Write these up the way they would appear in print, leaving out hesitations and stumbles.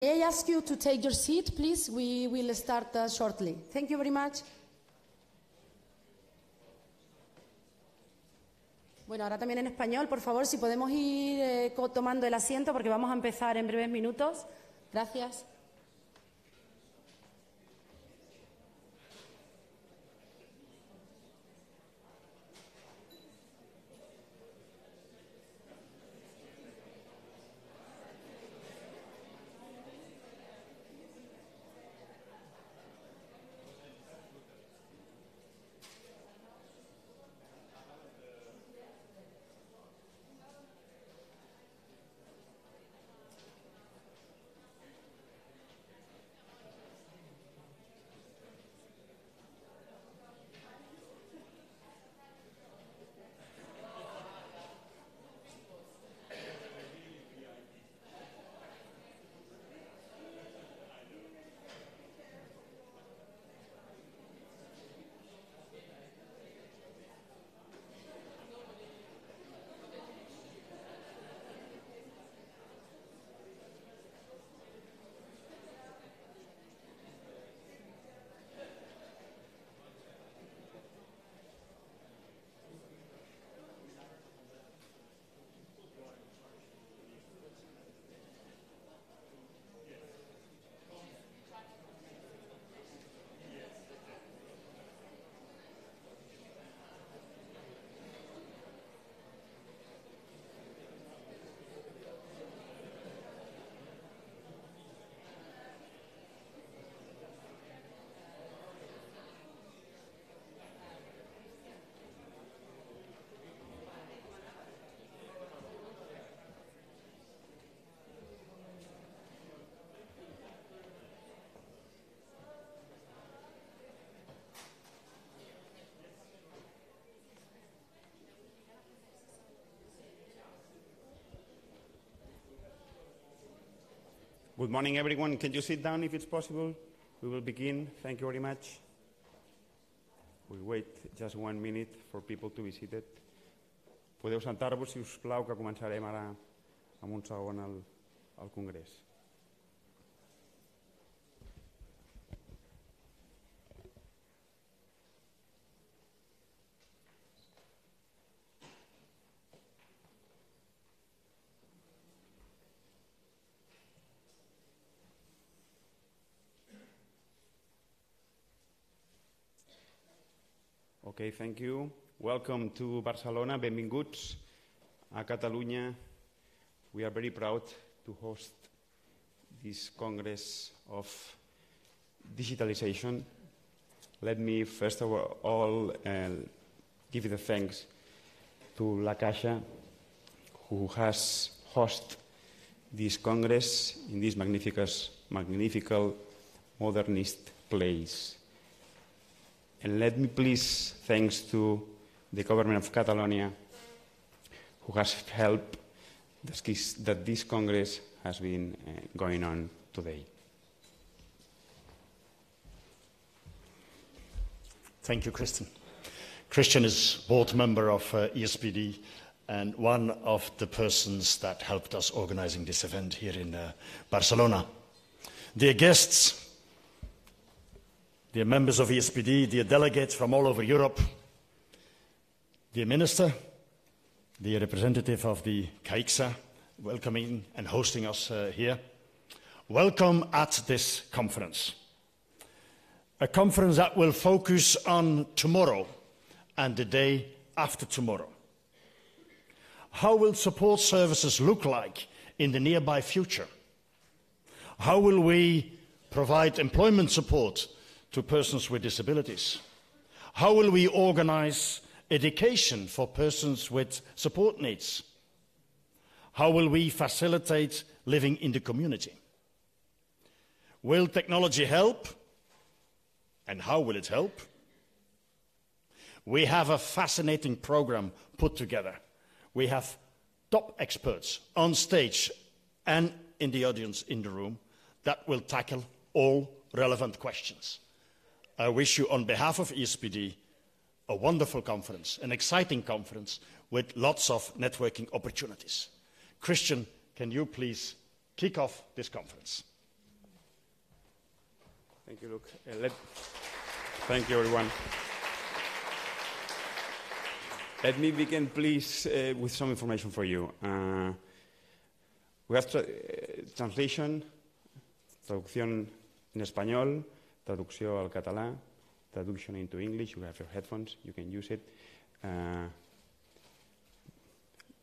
May I ask you to take your seat, please? We will start shortly. Thank you very much. Bueno, ahora también en español, por favor, si podemos ir tomando el asiento porque vamos a empezar en breves minutos. Gracias. Good morning, everyone. Can you sit down if it's possible? We will begin. Thank you very much. We wait just 1 minute for people to be seated. Podeu sentar-vos, si us plau, que començarem ara amb un segon al Congrés. Okay, thank you. Welcome to Barcelona. Benvinguts a Catalonia. We are very proud to host this Congress of Digitalization. Let me first of all give the thanks to La Caixa, who has hosted this Congress in this magnificent modernist place. And let me please thanks to the government of Catalonia, who has helped that this Congress has been going on today. Thank you, Cristian. Cristian is board member of EASPD and one of the persons that helped us organizing this event here in Barcelona. Dear guests, dear members of EASPD, dear delegates from all over Europe, dear Minister, dear representative of the Caixa, welcoming and hosting us here. Welcome at this conference. A conference that will focus on tomorrow and the day after tomorrow. How will support services look like in the nearby future? How will we provide employment support to persons with disabilities? How will we organize education for persons with support needs? How will we facilitate living in the community? Will technology help? And how will it help? We have a fascinating program put together. We have top experts on stage and in the audience in the room that will tackle all relevant questions. I wish you, on behalf of EASPD, a wonderful conference, an exciting conference with lots of networking opportunities. Cristian, can you please kick off this conference? Thank you, Luke. Thank you, everyone. Let me begin, please, with some information for you. We have translation, traducción en español, traducció al català, traduction into English. You have your headphones, you can use it.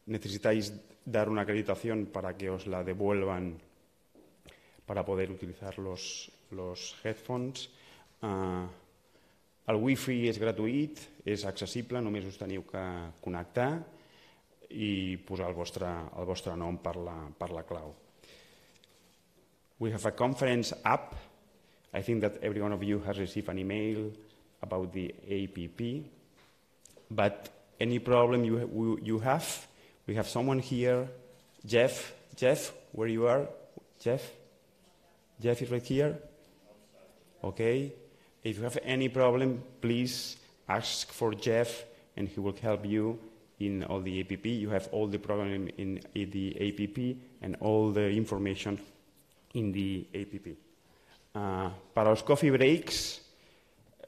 Necesitáis dar una acreditación para que os la devuelvan para poder utilizar los headphones. El wifi és gratuït, és accessible, només us teniu que connectar i posar el vostre nom per la clau. We have a conference app. I think that every one of you has received an email about the APP. But any problem you have, we have someone here. Jeff, where you are? Jeff is right here. Okay. If you have any problem, please ask for Jeff and he will help you in all the APP. You have all the problem in the APP and all the information in the APP. Para los coffee breaks,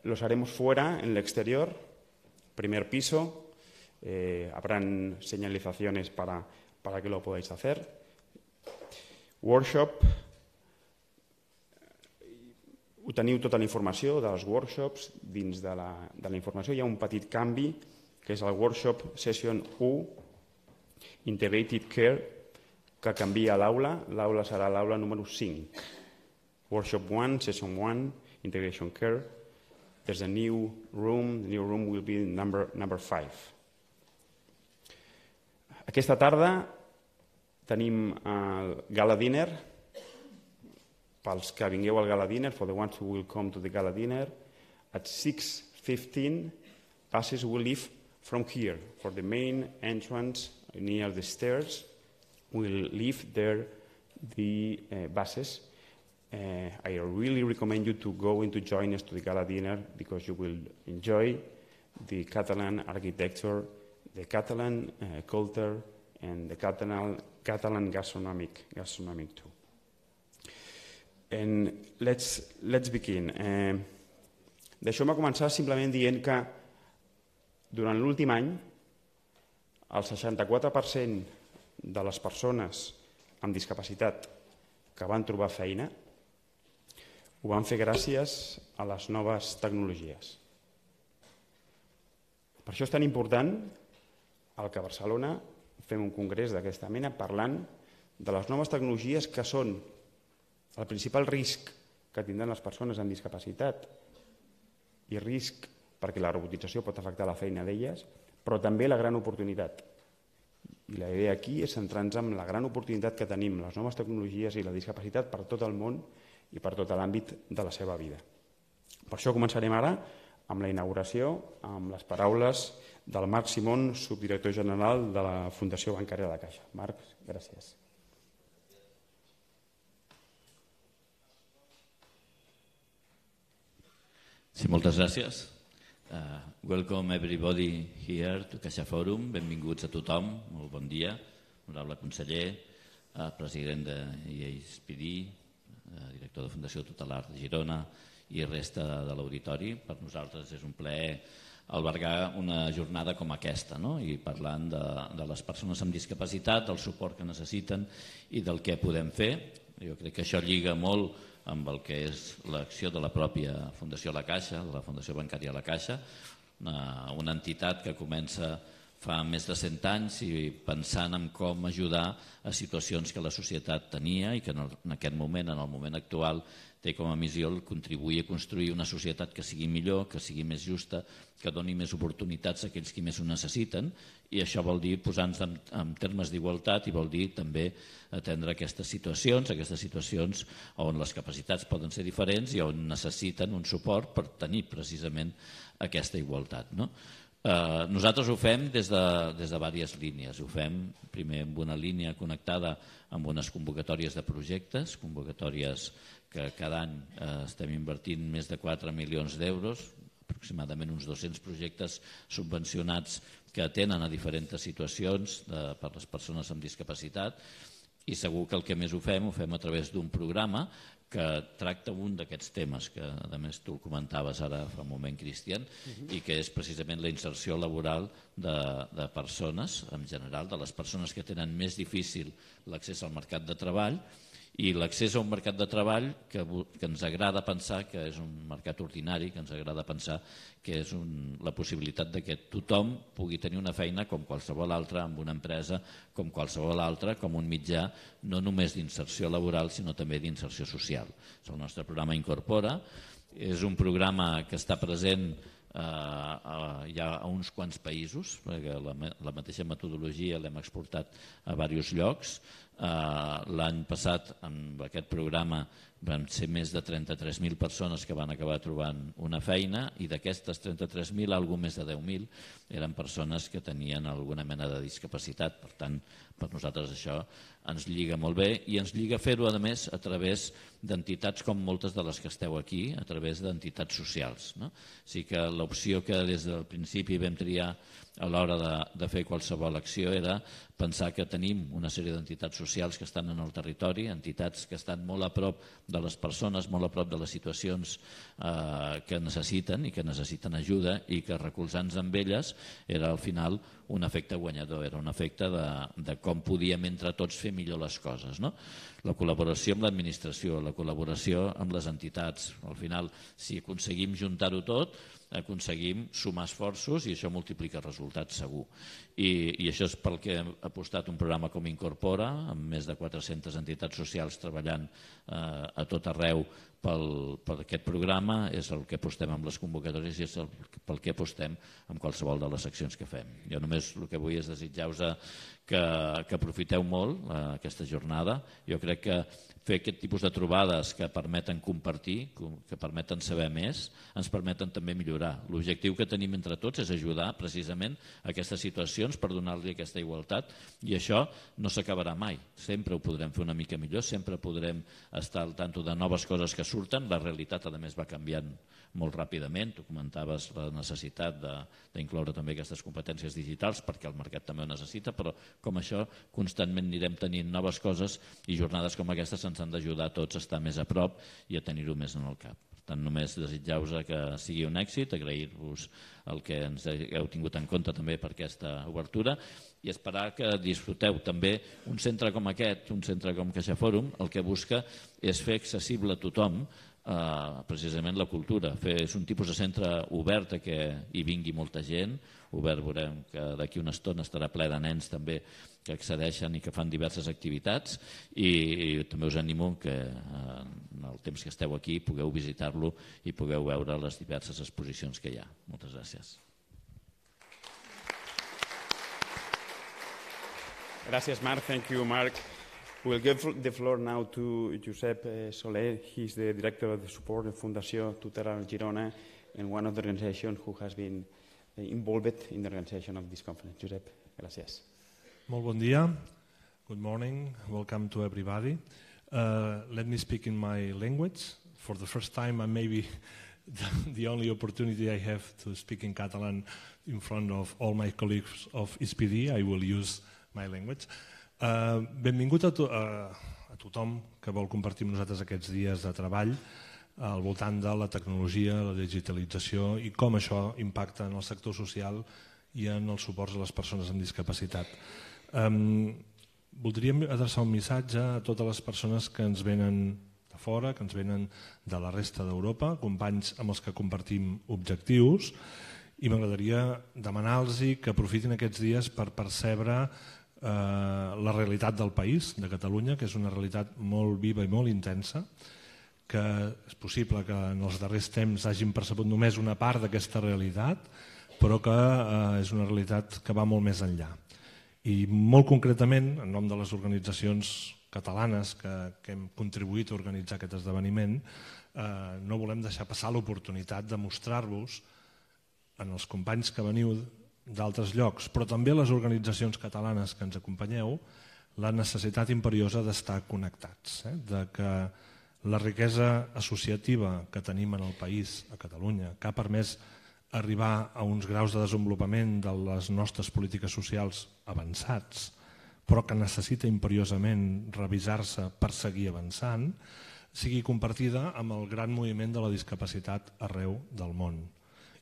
los haremos fuera, en el exterior, primer piso. Habrán señalizaciones para que lo podáis hacer. Workshop. Teniu tota la informació dels workshops. Dins de la informació hi ha un petit canvi, que és el workshop Session 1, Integrated Care, que canvia l'aula. L'aula serà l'aula número 5. Workshop 1, Session 1, Integration Care. There's a new room. The new room will be number 5. Aquesta tarda tenim el Gala Dinner. Pels que vingueu al Gala Dinner, for the ones who will come to the Gala Dinner, at 6:15, buses will leave from here for the main entrance near the stairs. We'll leave there the buses. I really recommend you to go and to join us to the Gala Dinner because you will enjoy the Catalan architecture, the Catalan culture, and the Catalan gastronomic too. And let's begin. Deixeu-me començar simplement dient que durant l'últim any el 64% de les persones amb discapacitat que van trobar feina ho van fer gràcies a les noves tecnologies. Per això és tan important que a Barcelona fem un congrés d'aquesta mena parlant de les noves tecnologies que són el principal risc que tindran les persones amb discapacitat i risc perquè la robotització pot afectar la feina d'elles, però també la gran oportunitat. I la idea aquí és centrar-nos en la gran oportunitat que tenim les noves tecnologies i la discapacitat per tot el món i per tot l'àmbit de la seva vida. Per això començarem ara amb la inauguració, amb les paraules del Marc Simón, subdirector general de la Fundació Bancària de la Caixa. Marc, gràcies. Sí, moltes gràcies. Welcome everybody here to Caixa Forum. Benvinguts a tothom. Molt bon dia. Honorable conseller, president de EASPD, director de Fundació Tutelar de Girona i resta de l'Auditori. Per nosaltres és un plaer albergar una jornada com aquesta, no? I parlant de les persones amb discapacitat, del suport que necessiten i del que podem fer. Jo crec que això lliga molt amb el que és l'acció de la pròpia Fundació La Caixa, de la Fundació Bancària La Caixa, una entitat que comença fa més de 100 anys i pensant en com ajudar a situacions que la societat tenia i que en aquest moment, en el moment actual, té com a missió contribuir a construir una societat que sigui millor, que sigui més justa, que doni més oportunitats a aquells qui més ho necessiten, i això vol dir posar-nos en termes d'igualtat i vol dir també atendre aquestes situacions on les capacitats poden ser diferents i on necessiten un suport per tenir precisament aquesta igualtat. Nosaltres ho fem des de diverses línies. Ho fem primer amb una línia connectada amb unes convocatòries de projectes, convocatòries que cada any estem invertint més de 4 milions d'euros, aproximadament uns 200 projectes subvencionats que atenen a diferents situacions per les persones amb discapacitat, i segur que el que més ho fem a través d'un programa que tracta un d'aquests temes que a més tu comentaves ara fa un moment, Cristian, i que és precisament la inserció laboral de persones en general, de les persones que tenen més difícil l'accés al mercat de treball, i l'accés a un mercat de treball que ens agrada pensar que és un mercat ordinari, que ens agrada pensar que és la possibilitat de que tothom pugui tenir una feina com qualsevol altra, amb una empresa com qualsevol altra, com un mitjà no només d'inserció laboral sinó també d'inserció social. El nostre programa Incorpora és un programa que està present ja a uns quants països, perquè la mateixa metodologia l'hem exportat a diversos llocs. L'any passat amb aquest programa van ser més de 33.000 persones que van acabar trobant una feina, i d'aquestes 33.000, alguna més de 10.000 eren persones que tenien alguna mena de discapacitat. Per tant, per nosaltres això ens lliga molt bé, i ens lliga fer-ho a més a través d'entitats com moltes de les que esteu aquí, a través d'entitats socials. O sigui que l'opció que des del principi vam triar a l'hora de fer qualsevol acció era pensar que tenim una sèrie d'entitats socials que estan en el territori, entitats que estan molt a prop de les persones, molt a prop de les situacions que necessiten i que necessiten ajuda, i que recolzant-nos amb elles era al final un efecte guanyador, era un efecte de com podíem entre tots fer millor les coses. La col·laboració amb l'administració, la col·laboració amb les entitats, al final si aconseguim juntar-ho tot, aconseguim sumar esforços i això multiplica resultats segur. I això és pel que hem apostat un programa com Incorpora, amb més de 400 entitats socials treballant a tot arreu per aquest programa. És el que apostem amb les convocatòries i és pel que apostem amb qualsevol de les accions que fem. Jo només el que vull és desitjar-vos que aprofiteu molt aquesta jornada. Jo crec que fer aquest tipus de trobades que permeten compartir, que permeten saber més, ens permeten també millorar. L'objectiu que tenim entre tots és ajudar precisament a aquestes situacions per donar-li aquesta igualtat, i això no s'acabarà mai. Sempre ho podrem fer una mica millor, sempre podrem estar al tanto de noves coses que surten. La realitat, a més, va canviant molt ràpidament. Tu comentaves la necessitat d'incloure també aquestes competències digitals perquè el mercat també ho necessita, però com això constantment anirem tenint noves coses, i jornades com aquestes ens han d'ajudar a tots a estar més a prop i a tenir-ho més en el cap. Per tant, només desitjar-vos que sigui un èxit, agrair-vos el que ens heu tingut en compte també per aquesta obertura, i esperar que disfruteu també un centre com aquest, un centre com Caixa Fòrum. El que busca és fer accessible a tothom precisament la cultura. És un tipus de centre obert a que hi vingui molta gent, obert, veurem que d'aquí una estona estarà ple de nens també que accedeixen i que fan diverses activitats, i també us animo que en el temps que esteu aquí pugueu visitar-lo i pugueu veure les diverses exposicions que hi ha. Moltes gràcies. Gràcies, Marc. Thank you, Marc. We'll give the floor now to Josep Solé. He's the director of the support of Fundació Tutelar Girona, and one of the organizations who has been involved in the organization of this conference. Josep, gràcies. Molt bon dia. Good morning. Welcome to everybody. Let me speak in my language. For the first time, and maybe the only opportunity I have to speak in Catalan in front of all my colleagues of EASPD, I will use my language. Benvingut a tothom que vol compartir amb nosaltres aquests dies de treball al voltant de la tecnologia, la digitalització i com això impacta en el sector social i en els suports a les persones amb discapacitat. Voldríem adreçar un missatge a totes les persones que ens venen de fora, que ens venen de la resta d'Europa, companys amb els que compartim objectius, i m'agradaria demanar-los que aprofitin aquests dies per percebre la realitat del país, de Catalunya, que és una realitat molt viva i molt intensa, que és possible que en els darrers temps hagin percebut només una part d'aquesta realitat, però que és una realitat que va molt més enllà. I molt concretament, en nom de les organitzacions catalanes que hem contribuït a organitzar aquest esdeveniment, no volem deixar passar l'oportunitat de mostrar-vos en els companys que veniu d'altres llocs, però també les organitzacions catalanes que ens acompanyeu, la necessitat imperiosa d'estar connectats, de que la riquesa associativa que tenim en el país, a Catalunya, que ha permès arribar a uns graus de desenvolupament de les nostres polítiques socials avançats, però que necessita imperiosament revisar-se per seguir avançant, sigui compartida amb el gran moviment de la discapacitat arreu del món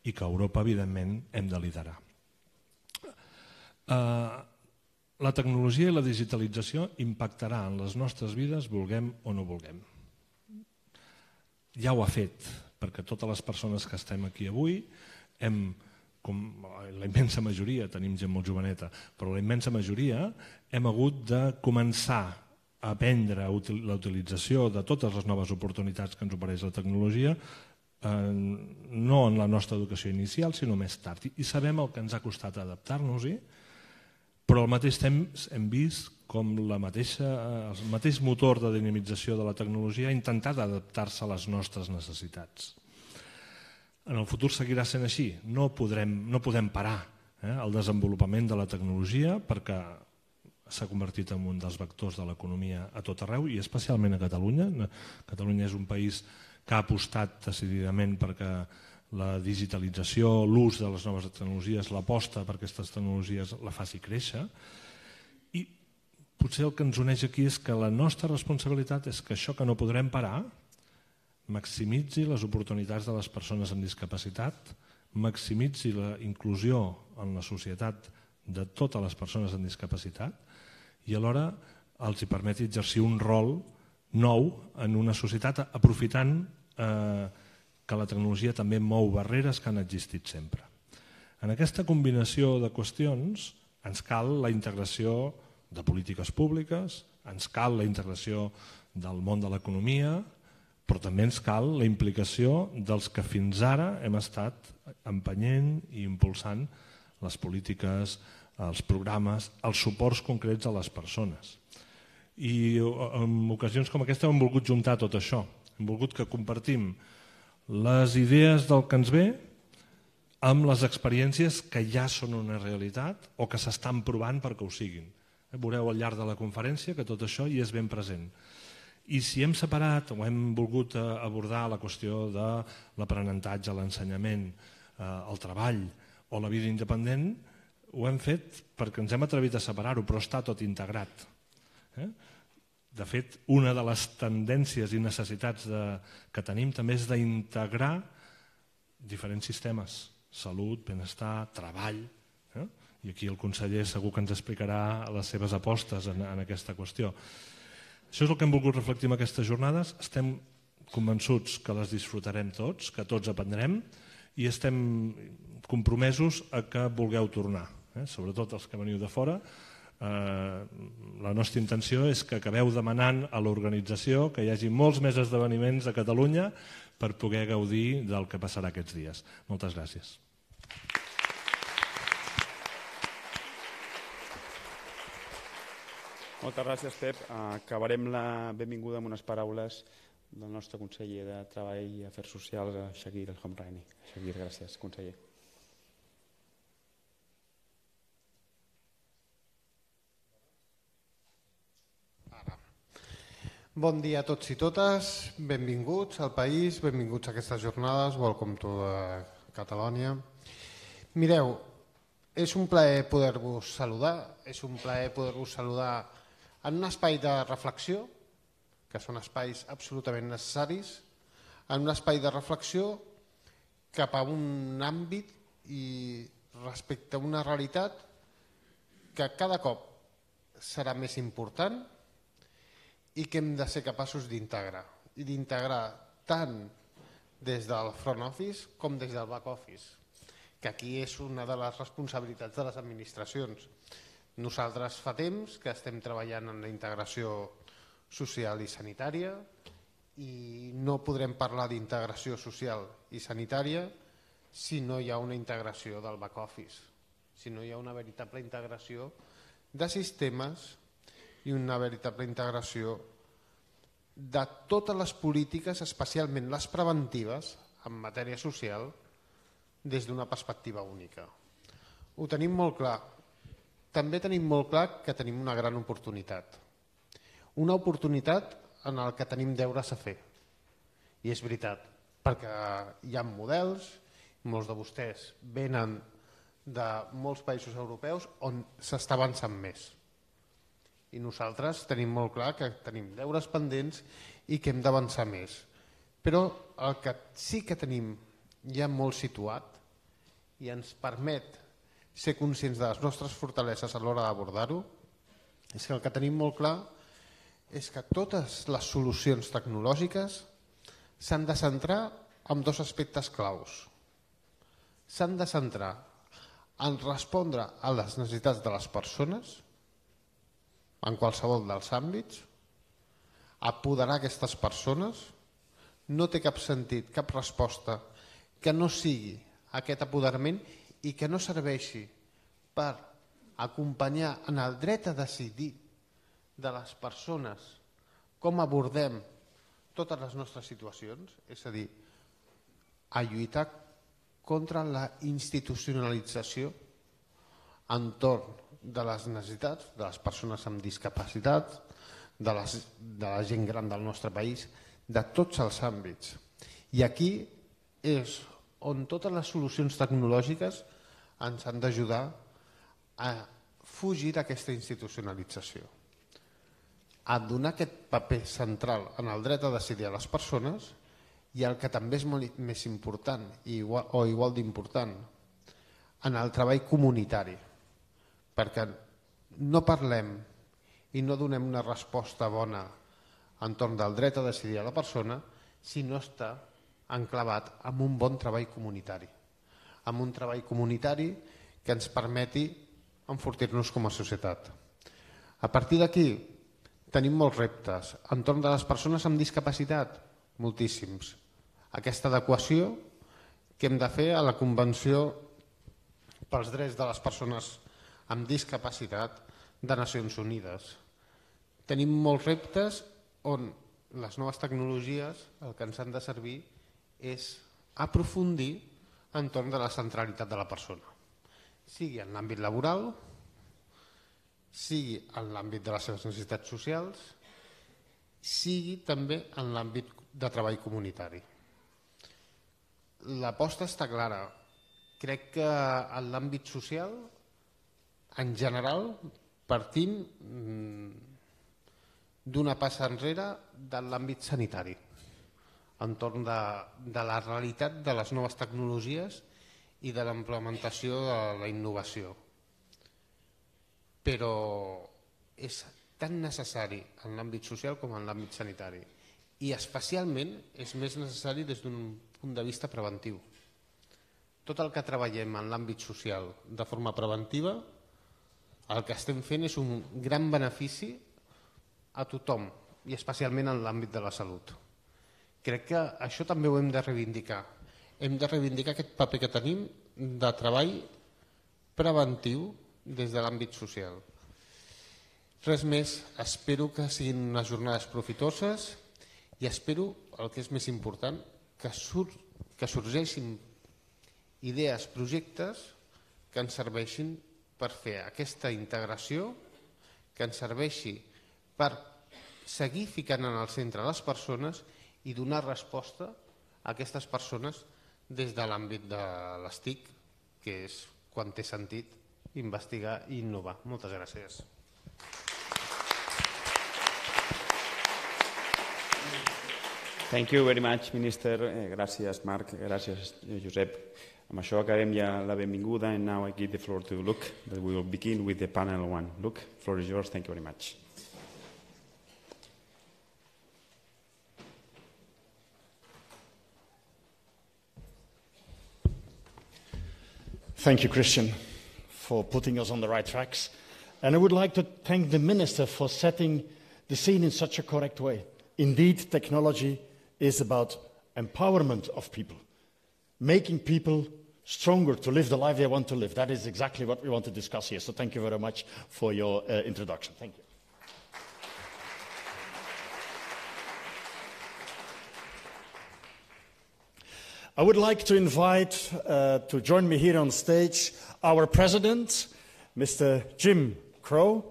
i que a Europa, evidentment, hem de liderar. La tecnologia i la digitalització impactarà en les nostres vides, vulguem o no vulguem. Ja ho ha fet, perquè totes les persones que estem aquí avui hem, com la immensa majoria, tenim gent molt joveneta, però la immensa majoria hem hagut de començar a aprendre la utilització de totes les noves oportunitats que ens ofereix la tecnologia, no en la nostra educació inicial, sinó més tard. I sabem el que ens ha costat adaptar-nos-hi, però al mateix temps hem vist com el mateix motor de dinamització de la tecnologia ha intentat adaptar-se a les nostres necessitats. En el futur seguirà sent així. No podem parar el desenvolupament de la tecnologia perquè s'ha convertit en un dels vectors de l'economia a tot arreu i especialment a Catalunya. Catalunya és un país que ha apostat decididament perquè la digitalització, l'ús de les noves tecnologies, l'aposta per aquestes tecnologies la faci créixer. I potser el que ens uneix aquí és que la nostra responsabilitat és que això que no podrem parar maximitzi les oportunitats de les persones amb discapacitat, maximitzi la inclusió en la societat de totes les persones amb discapacitat i alhora els hi permeti exercir un rol nou en una societat aprofitant que la tecnologia també mou barreres que han existit sempre. En aquesta combinació de qüestions ens cal la integració de polítiques públiques, ens cal la integració del món de l'economia, però també ens cal la implicació dels que fins ara hem estat empenyent i impulsant les polítiques, els programes, els suports concrets a les persones. I en ocasions com aquesta hem volgut juntar tot això. Hem volgut que compartim les idees del que ens ve amb les experiències que ja són una realitat o que s'estan provant perquè ho siguin. Veureu al llarg de la conferència que tot això hi és ben present. I si hem separat o hem volgut abordar la qüestió de l'aprenentatge, l'ensenyament, el treball o la vida independent, ho hem fet perquè ens hem atrevit a separar-ho, però està tot integrat. De fet, una de les tendències i necessitats que tenim també és d'integrar diferents sistemes, salut, benestar, treball, i aquí el conseller segur que ens explicarà les seves apostes en aquesta qüestió. Això és el que hem volgut reflectir en aquestes jornades. Estem convençuts que les disfrutarem tots, que tots aprendrem i estem compromesos a que vulgueu tornar, sobretot els que veniu de fora. La nostra intenció és que acabeu demanant a l'organització que hi hagi molts més esdeveniments a Catalunya per poder gaudir del que passarà aquests dies. Moltes gràcies. Moltes gràcies, Pep. Acabarem la benvinguda amb unes paraules del nostre conseller de Treball i Afers Socials, Chakir el Homrani. Chakir, gràcies, conseller. Bon dia a tots i totes, benvinguts al país, benvinguts a aquestes jornades, welcome to Catalonia. Mireu, és un plaer poder-vos saludar, en un espai de reflexió, que són espais absolutament necessaris, en un espai de reflexió cap a un àmbit i respecte a una realitat que cada cop serà més important i que hem de ser capaços d'integrar, i d'integrar tant des del front office com des del back office, que aquí és una de les responsabilitats de les administracions. Nosaltres fa temps que estem treballant en la integració social i sanitària i no podrem parlar d'integració social i sanitària si no hi ha una integració del back office, si no hi ha una veritable integració de sistemes i una veritable integració de totes les polítiques, especialment les preventives en matèria social, des d'una perspectiva única. Ho tenim molt clar. També tenim molt clar que tenim una gran oportunitat. Una oportunitat en la que tenim deures a fer. I és veritat, perquè hi ha models, molts de vostès venen de molts països europeus on s'està avançant més. I nosaltres tenim molt clar que tenim deures pendents i que hem d'avançar més. Però el que sí que tenim ja molt situat i ens permet ser conscients de les nostres fortaleses a l'hora d'abordar-ho és que el que tenim molt clar és que totes les solucions tecnològiques s'han de centrar en dos aspectes claus. S'han de centrar en respondre a les necessitats de les persones en qualsevol dels àmbits, apoderar aquestes persones. No té cap sentit, cap resposta que no sigui aquest apoderament i que no serveixi per acompanyar en el dret a decidir de les persones com abordem totes les nostres situacions, és a dir, a lluitar contra la institucionalització entorn de les necessitats de les persones amb discapacitat, de la gent gran del nostre país, de tots els àmbits. I aquí és on totes les solucions tecnològiques ens han d'ajudar a fugir d'aquesta institucionalització, a donar aquest paper central en el dret a decidir a les persones i el que també és molt més important o igual d'important, en el treball comunitari, perquè no parlem i no donem una resposta bona entorn del dret a decidir a la persona si no està enclavat en un bon treball comunitari, amb un treball comunitari que ens permeti enfortir-nos com a societat. A partir d'aquí tenim molts reptes. Entorn de les persones amb discapacitat, moltíssims. Aquesta adequació que hem de fer a la Convenció pels Drets de les Persones amb Discapacitat de Nacions Unides. Tenim molts reptes on les noves tecnologies el que ens han de servir és aprofundir entorn de la centralitat de la persona, sigui en l'àmbit laboral, sigui en l'àmbit de les seves necessitats socials, sigui també en l'àmbit de treball comunitari. L'aposta està clara. Crec que en l'àmbit social, en general, partim d'una passa enrere de l'àmbit sanitari, entorn de la realitat de les noves tecnologies i de la implementació de la innovació. Però és tan necessari en l'àmbit social com en l'àmbit sanitari i especialment és més necessari des d'un punt de vista preventiu. Tot el que treballem en l'àmbit social de forma preventiva, el que estem fent és un gran benefici a tothom i especialment en l'àmbit de la salut. Crec que això també ho hem de reivindicar. Hem de reivindicar aquest paper que tenim de treball preventiu des de l'àmbit social. Res més, espero que siguin unes jornades profitoses i espero, el que és més important, que sorgeixin idees, projectes que ens serveixin per fer aquesta integració, que ens serveixi per seguir ficant en el centre les persones i donar resposta a aquestes persones des de l'àmbit de les TIC, que és quan té sentit investigar i innovar. Moltes gràcies. Thank you very much, Minister. Gràcies, Marc. Gràcies, Josep. Amb això acabem ja la benvinguda and now I give the floor to Luc, that we will begin with the panel one. Luc, the floor is yours. Thank you very much. Thank you, Cristian, for putting us on the right tracks. And I would like to thank the Minister for setting the scene in such a correct way. Indeed, technology is about empowerment of people, making people stronger to live the life they want to live. That is exactly what we want to discuss here. So thank you very much for your introduction. Thank you. I would like to invite to join me here on stage our President, Mr. Jim Crowe,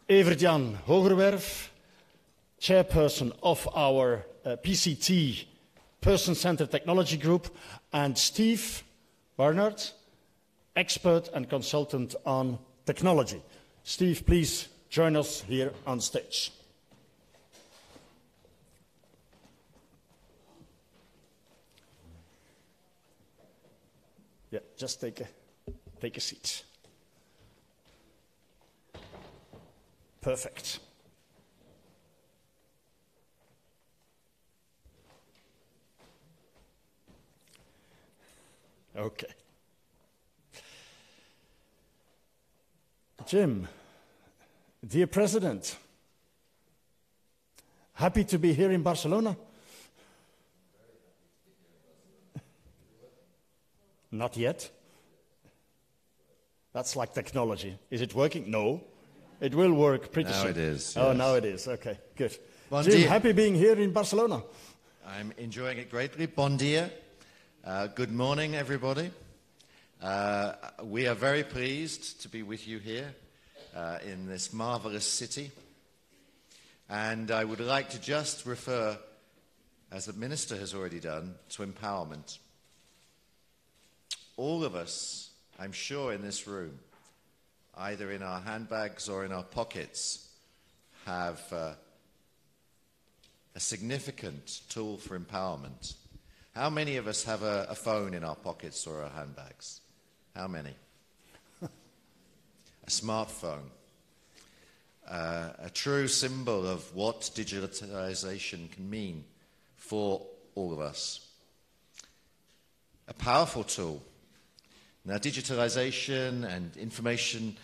Evert-Jan Hoogerwerf, Chairperson of our PCT, Person-Centered Technology Group, and Steve Barnard, expert and consultant on technology. Steve, please join us here on stage. just take a seat. Perfect. Okay. Jim, dear President, happy to be here in Barcelona? Not yet. That's like technology. Is it working? No. It will work pretty soon. Now it is. Oh, yes. now it is. Okay, good. Bon Jim, dia. happy being here in Barcelona. I'm enjoying it greatly. Bon dia. Good morning, everybody. We are very pleased to be with you here in this marvelous city. And I would like to just refer, as the Minister has already done, to empowerment. All of us, I'm sure, in this room, either in our handbags or in our pockets, have a significant tool for empowerment. How many of us have a phone in our pockets or our handbags? How many? A smartphone. A true symbol of what digitalization can mean for all of us. A powerful tool. Now, digitalization and information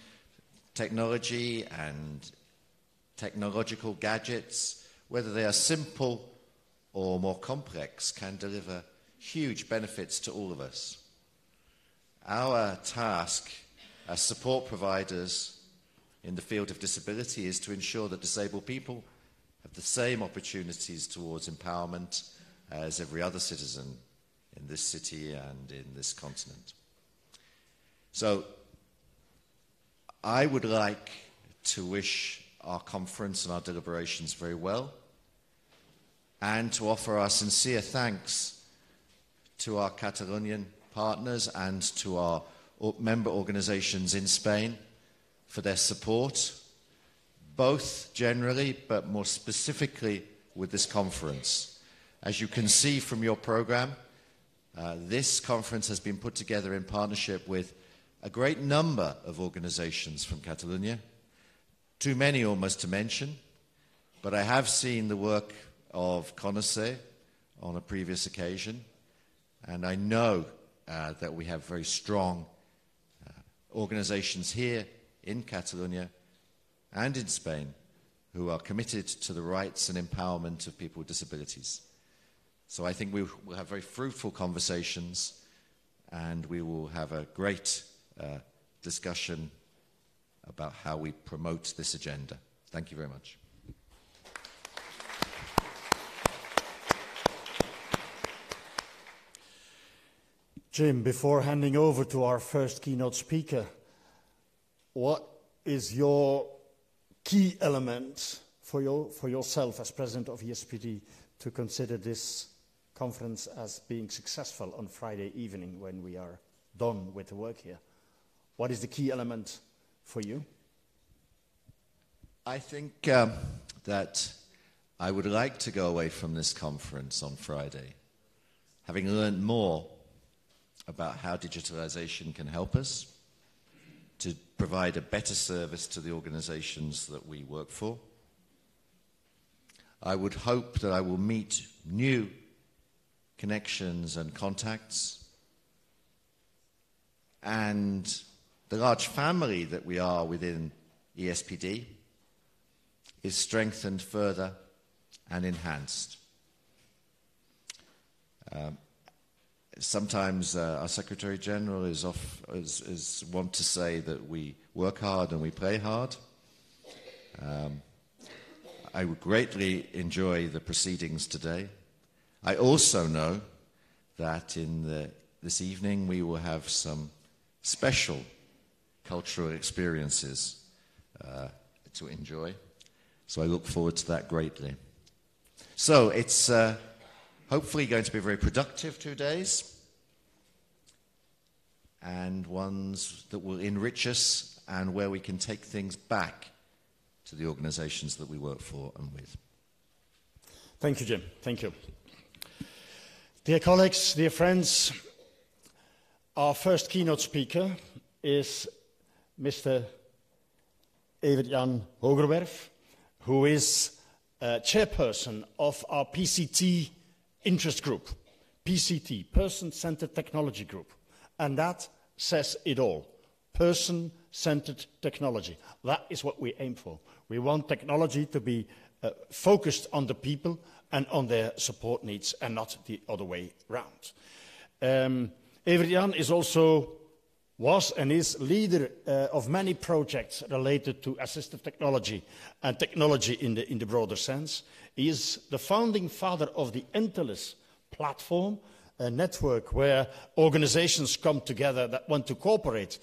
technology and technological gadgets, whether they are simple or more complex, can deliver huge benefits to all of us. Our task as support providers in the field of disability is to ensure that disabled people have the same opportunities towards empowerment as every other citizen in this city and in this continent. So, I would like to wish our conference and our deliberations very well, and to offer our sincere thanks to our Catalonian partners and to our member organizations in Spain for their support, both generally but more specifically with this conference. As you can see from your program, this conference has been put together in partnership with a great number of organizations from Catalonia, too many almost to mention, but I have seen the work of CONACEE on a previous occasion, and I know that we have very strong organizations here in Catalonia and in Spain who are committed to the rights and empowerment of people with disabilities. So I think we will have very fruitful conversations, and we will have a great discussion about how we promote this agenda. Thank you very much. Jim, before handing over to our first keynote speaker, what is your key element for yourself as president of EASPD to consider this conference as being successful on Friday evening when we are done with the work here? What is the key element for you? I think that I would like to go away from this conference on Friday having learned more about how digitalization can help us to provide a better service to the organizations that we work for. I would hope that I will meet new connections and contacts, and the large family that we are within EASPD is strengthened further and enhanced. Sometimes our Secretary General is want to say that we work hard and we play hard. I would greatly enjoy the proceedings today. I also know that this evening we will have some special cultural experiences to enjoy. So I look forward to that greatly. So it's hopefully going to be a very productive 2 days, and ones that will enrich us and where we can take things back to the organizations that we work for and with. Thank you, Jim. Thank you. Dear colleagues, dear friends, Our first keynote speaker is Mr. Evert-Jan Hoogerwerf, who is chairperson of our PCT interest group, PCT, Person-Centered Technology Group. And that says it all, person-centered technology. That is what we aim for. We want technology to be focused on the people and on their support needs and not the other way around. Evert-Jan was and is leader of many projects related to assistive technology and technology in the broader sense. He is the founding father of the Entelis platform, a network where organizations come together that want to cooperate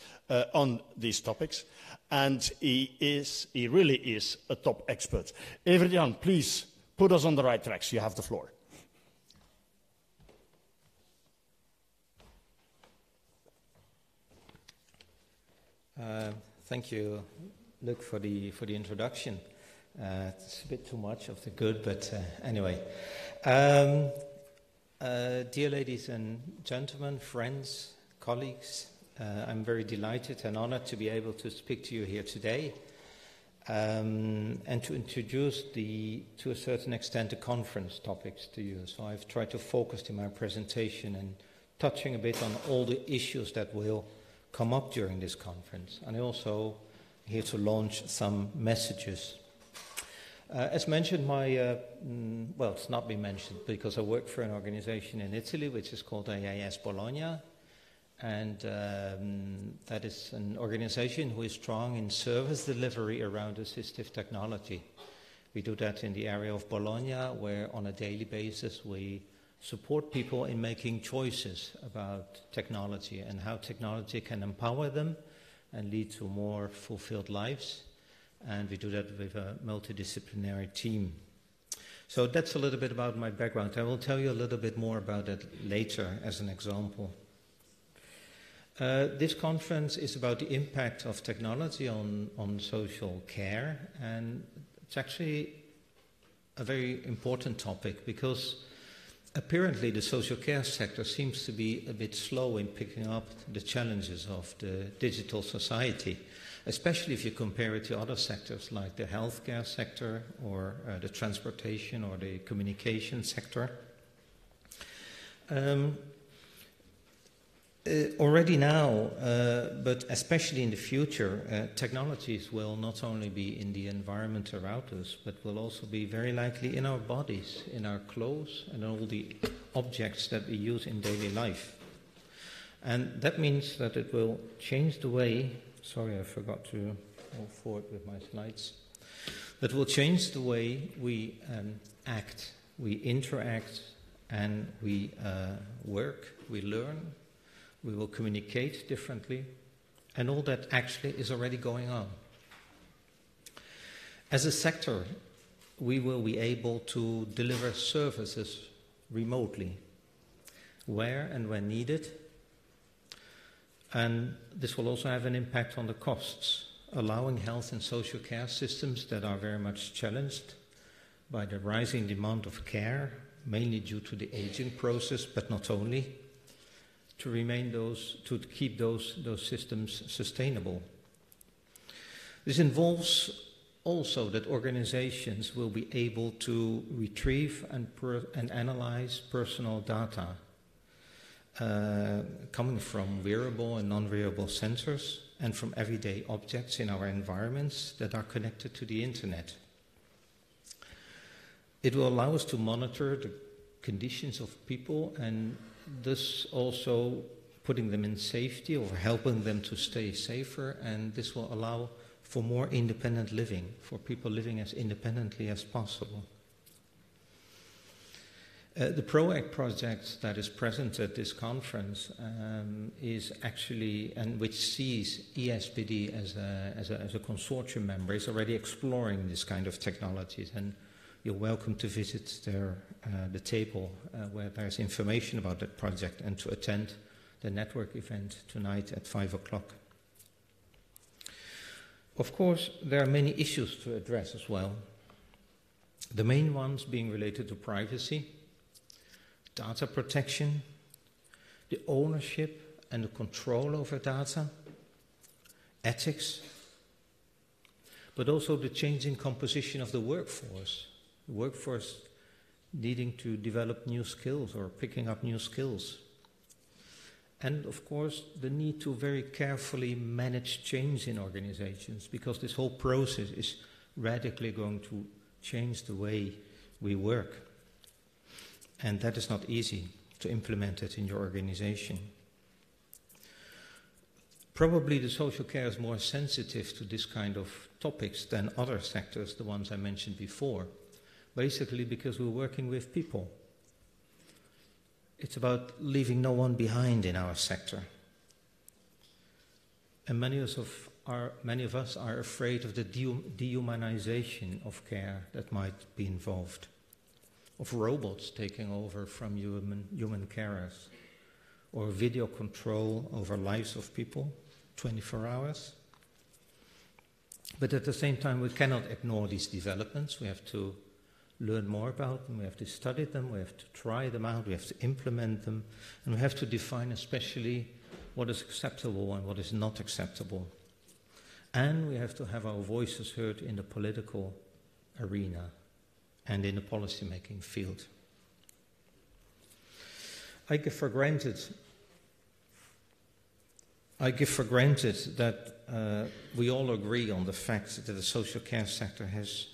on these topics. And he really is a top expert. Evert-Jan, please put us on the right tracks. You have the floor. Thank you, Luc, for the introduction. It's a bit too much of the good, but anyway. Dear ladies and gentlemen, friends, colleagues, I'm very delighted and honored to be able to speak to you here today and to introduce to a certain extent, the conference topics to you. So I've tried to focus in my presentation and touching a bit on all the issues that will come up during this conference. And I also here to launch some messages. As mentioned, well, it's not been mentioned because I work for an organization in Italy which is called AIAS Bologna. And that is an organization who is strong in service delivery around assistive technology. We do that in the area of Bologna, where on a daily basis we support people in making choices about technology and how technology can empower them and lead to more fulfilled lives. And we do that with a multidisciplinary team. So that's a little bit about my background. I will tell you a little bit more about it later as an example. This conference is about the impact of technology on social care, and it's actually a very important topic because apparently the social care sector seems to be a bit slow in picking up the challenges of the digital society, especially if you compare it to other sectors like the healthcare sector or the transportation or the communication sector. Already now, but especially in the future, technologies will not only be in the environment around us, but will also be very likely in our bodies, in our clothes, and all the objects that we use in daily life. And that means that it will change the way, sorry, I forgot to move forward with my slides, that will change the way we act, we interact, and we work, we learn. We will communicate differently, and all that actually is already going on. As a sector, we will be able to deliver services remotely, where and when needed, and this will also have an impact on the costs, allowing health and social care systems that are very much challenged by the rising demand of care, mainly due to the aging process, but not only, to keep those systems sustainable. This involves also that organizations will be able to retrieve and analyze personal data coming from wearable and non-wearable sensors and from everyday objects in our environments that are connected to the internet. It will allow us to monitor the conditions of people and thus also putting them in safety or helping them to stay safer, and this will allow for more independent living, for people living as independently as possible. The PROACT project that is present at this conference is actually, and which sees EASPD as a consortium member, is already exploring this kind of technologies, and you're welcome to visit the table where there's information about that project and to attend the network event tonight at 5 o'clock. Of course, there are many issues to address as well. The main ones being related to privacy, data protection, the ownership and the control over data, ethics, but also the changing composition of the workforce needing to develop new skills or picking up new skills. And of course, the need to very carefully manage change in organizations, because this whole process is radically going to change the way we work. And that is not easy to implement it in your organization. Probably the social care is more sensitive to this kind of topics than other sectors, the ones I mentioned before, basically because we're working with people. It's about leaving no one behind in our sector. And many of us are afraid of the dehumanization of care that might be involved, of robots taking over from human carers, or video control over lives of people, 24 hours. But at the same time, we cannot ignore these developments. We have to learn more about them, we have to study them, we have to try them out, we have to implement them, and we have to define especially what is acceptable and what is not acceptable. And we have to have our voices heard in the political arena and in the policy-making field. I give for granted that we all agree on the fact that the social care sector has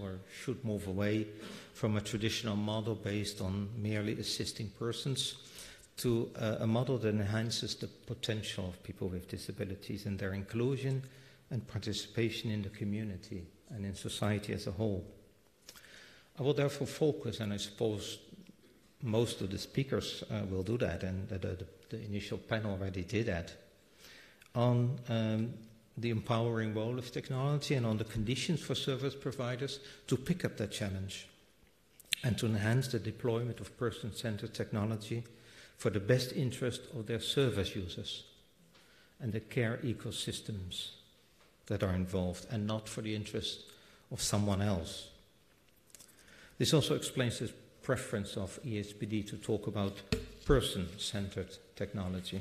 or should move away from a traditional model based on merely assisting persons to a model that enhances the potential of people with disabilities and their inclusion and participation in the community and in society as a whole. I will therefore focus, and I suppose most of the speakers will do that, and the initial panel already did that, on the empowering role of technology and on the conditions for service providers to pick up that challenge and to enhance the deployment of person-centered technology for the best interest of their service users and the care ecosystems that are involved, and not for the interest of someone else. This also explains the preference of EASPD to talk about person-centered technology.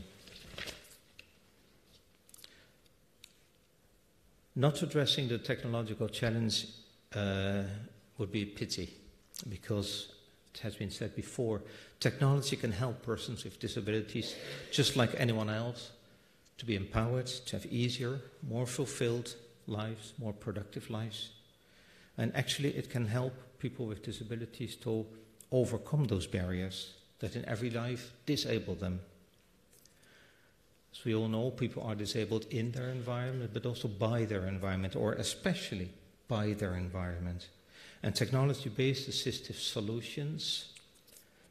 Not addressing the technological challenge would be a pity, because it has been said before, technology can help persons with disabilities, just like anyone else, to be empowered, to have easier, more fulfilled lives, more productive lives. And actually it can help people with disabilities to overcome those barriers that in every life disable them. As we all know, people are disabled in their environment, but also by their environment, or especially by their environment. And technology-based assistive solutions,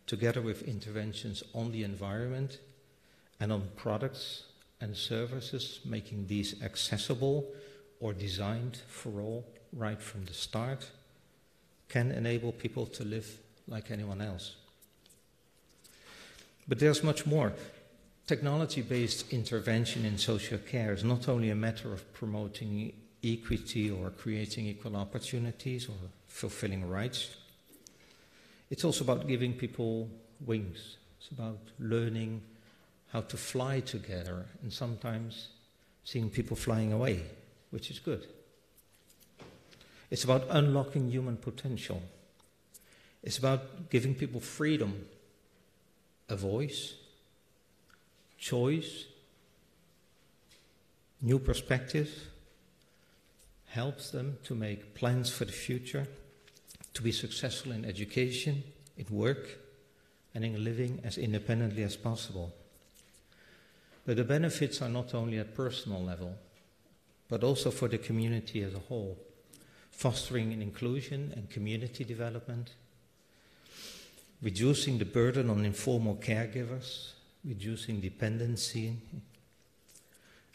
together with interventions on the environment and on products and services, making these accessible or designed for all right from the start, can enable people to live like anyone else. But there's much more. Technology-based intervention in social care is not only a matter of promoting equity or creating equal opportunities or fulfilling rights. It's also about giving people wings. It's about learning how to fly together, and sometimes seeing people flying away, which is good. It's about unlocking human potential. It's about giving people freedom, a voice, choice, new perspective, helps them to make plans for the future, to be successful in education, in work, and in living as independently as possible. But the benefits are not only at personal level, but also for the community as a whole, fostering an inclusion and community development, reducing the burden on informal caregivers, reducing dependency,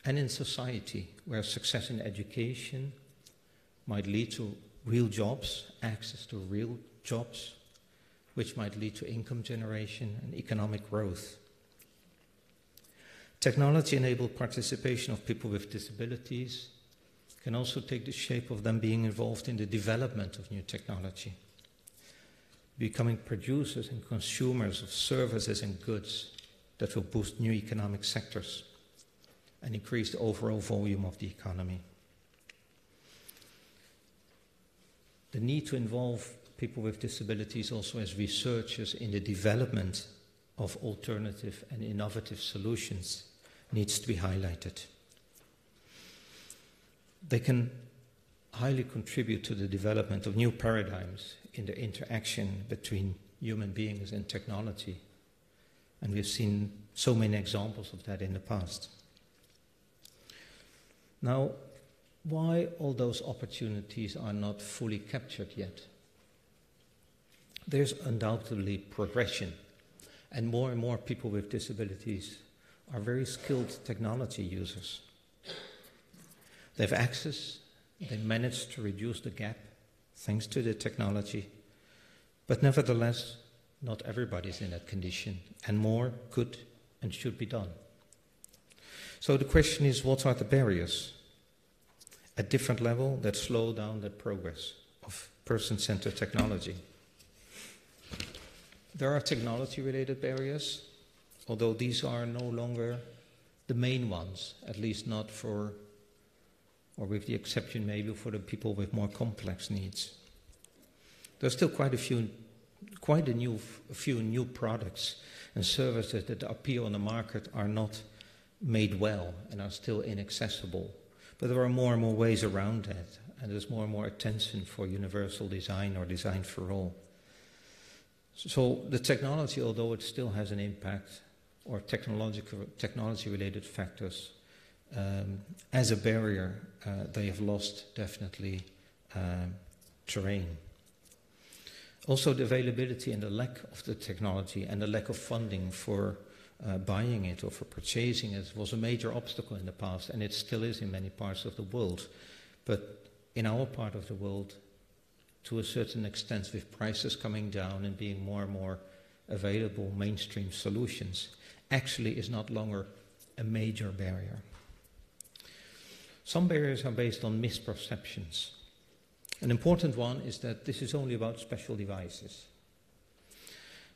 and in society, where success in education might lead to real jobs, access to real jobs, which might lead to income generation and economic growth. Technology-enabled participation of people with disabilities can also take the shape of them being involved in the development of new technology, becoming producers and consumers of services and goods that will boost new economic sectors and increase the overall volume of the economy. The need to involve people with disabilities also as researchers in the development of alternative and innovative solutions needs to be highlighted. They can highly contribute to the development of new paradigms in the interaction between human beings and technology. And we've seen so many examples of that in the past. Now, why all those opportunities are not fully captured yet? There's undoubtedly progression, and more people with disabilities are very skilled technology users. They have access, they manage to reduce the gap thanks to the technology, but nevertheless, not everybody's in that condition, and more could and should be done. So the question is, what are the barriers at different levels that slow down that progress of person-centered technology? There are technology-related barriers, although these are no longer the main ones, at least not for, or with the exception maybe for the people with more complex needs. There's still quite a few new products and services that appear on the market are not made well and are still inaccessible. But there are more and more ways around that, and there's more and more attention for universal design or design for all. So the technology, although it still has an impact, or technology-related factors, as a barrier, they have lost definitely terrain. Also, the availability and the lack of the technology and the lack of funding for buying it or for purchasing it was a major obstacle in the past, and it still is in many parts of the world. But in our part of the world, to a certain extent, with prices coming down and being more and more available mainstream solutions, actually is not longer a major barrier. Some barriers are based on misperceptions. An important one is that this is only about special devices.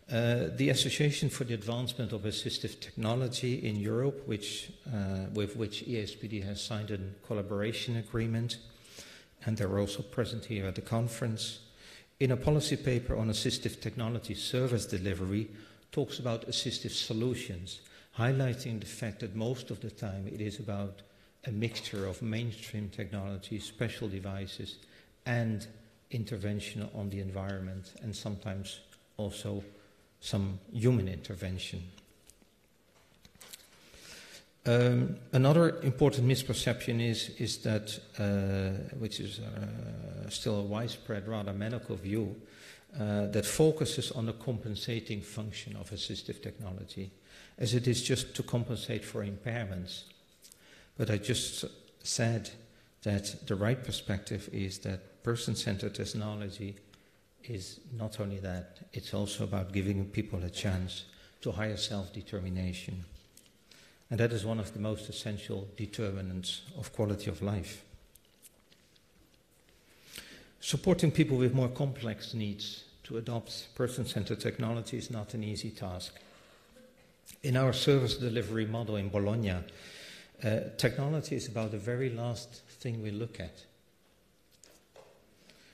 The Association for the Advancement of Assistive Technology in Europe, with which EASPD has signed a collaboration agreement, and they're also present here at the conference, in a policy paper on assistive technology service delivery, talks about assistive solutions, highlighting the fact that most of the time it is about a mixture of mainstream technology, special devices, and intervention on the environment, and sometimes also some human intervention. Another important misperception is that, which is still a widespread, rather medical view, that focuses on the compensating function of assistive technology, as it is just to compensate for impairments. But I just said that the right perspective is that person-centered technology is not only that, it's also about giving people a chance to higher self-determination. And that is one of the most essential determinants of quality of life. Supporting people with more complex needs to adopt person-centered technology is not an easy task. In our service delivery model in Bologna, technology is about the very last thing we look at.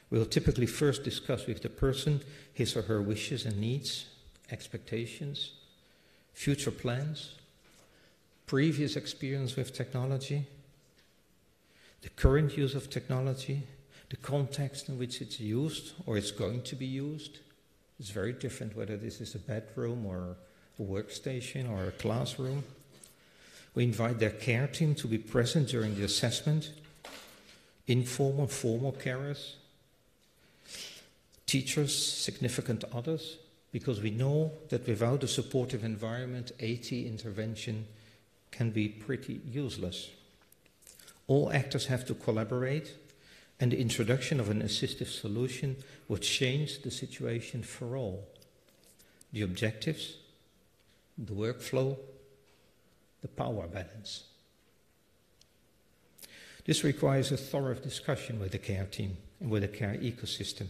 We'll typically first discuss with the person his or her wishes and needs, expectations, future plans, previous experience with technology, the current use of technology, the context in which it's used or it's going to be used. It's very different whether this is a bedroom or a workstation or a classroom. We invite their care team to be present during the assessment, informal, formal carers, teachers, significant others, because we know that without a supportive environment, AT intervention can be pretty useless. All actors have to collaborate, and the introduction of an assistive solution would change the situation for all. The objectives, the workflow, the power balance. This requires a thorough discussion with the care team and with the care ecosystem.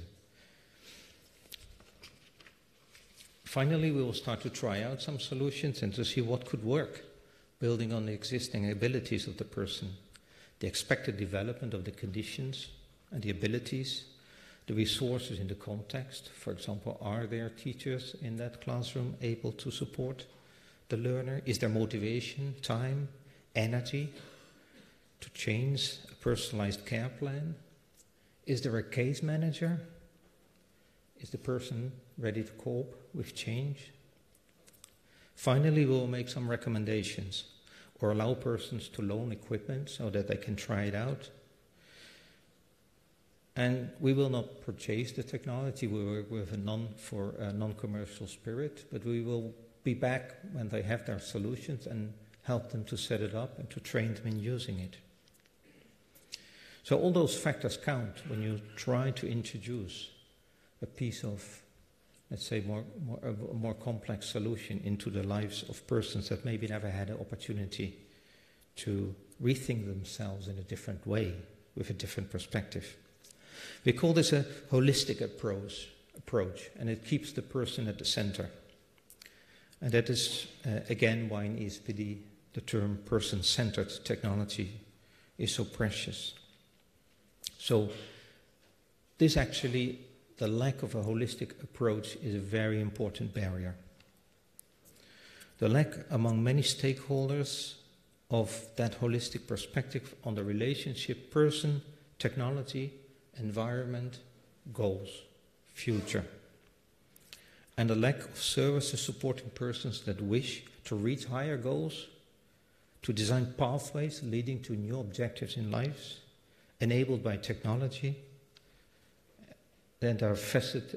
Finally, we will start to try out some solutions and to see what could work, building on the existing abilities of the person, the expected development of the conditions and the abilities, the resources in the context. For example, are there teachers in that classroom able to support the learner? Is there motivation, time, energy to change a personalized care plan? Is there a case manager? Is the person ready to cope with change? Finally, we will make some recommendations or allow persons to loan equipment so that they can try it out. And we will not purchase the technology. We work with a non-commercial spirit, but we will be back when they have their solutions and help them to set it up and to train them in using it. So all those factors count when you try to introduce a piece of, let's say, a more complex solution into the lives of persons that maybe never had an opportunity to rethink themselves in a different way, with a different perspective. We call this a holistic approach, and it keeps the person at the center. And that is, again, why in EASPD the term person-centered technology is so precious. So this actually, the lack of a holistic approach is a very important barrier. The lack among many stakeholders of that holistic perspective on the relationship person, technology, environment, goals, future. And the lack of services supporting persons that wish to reach higher goals, to design pathways leading to new objectives in life, enabled by technology, that are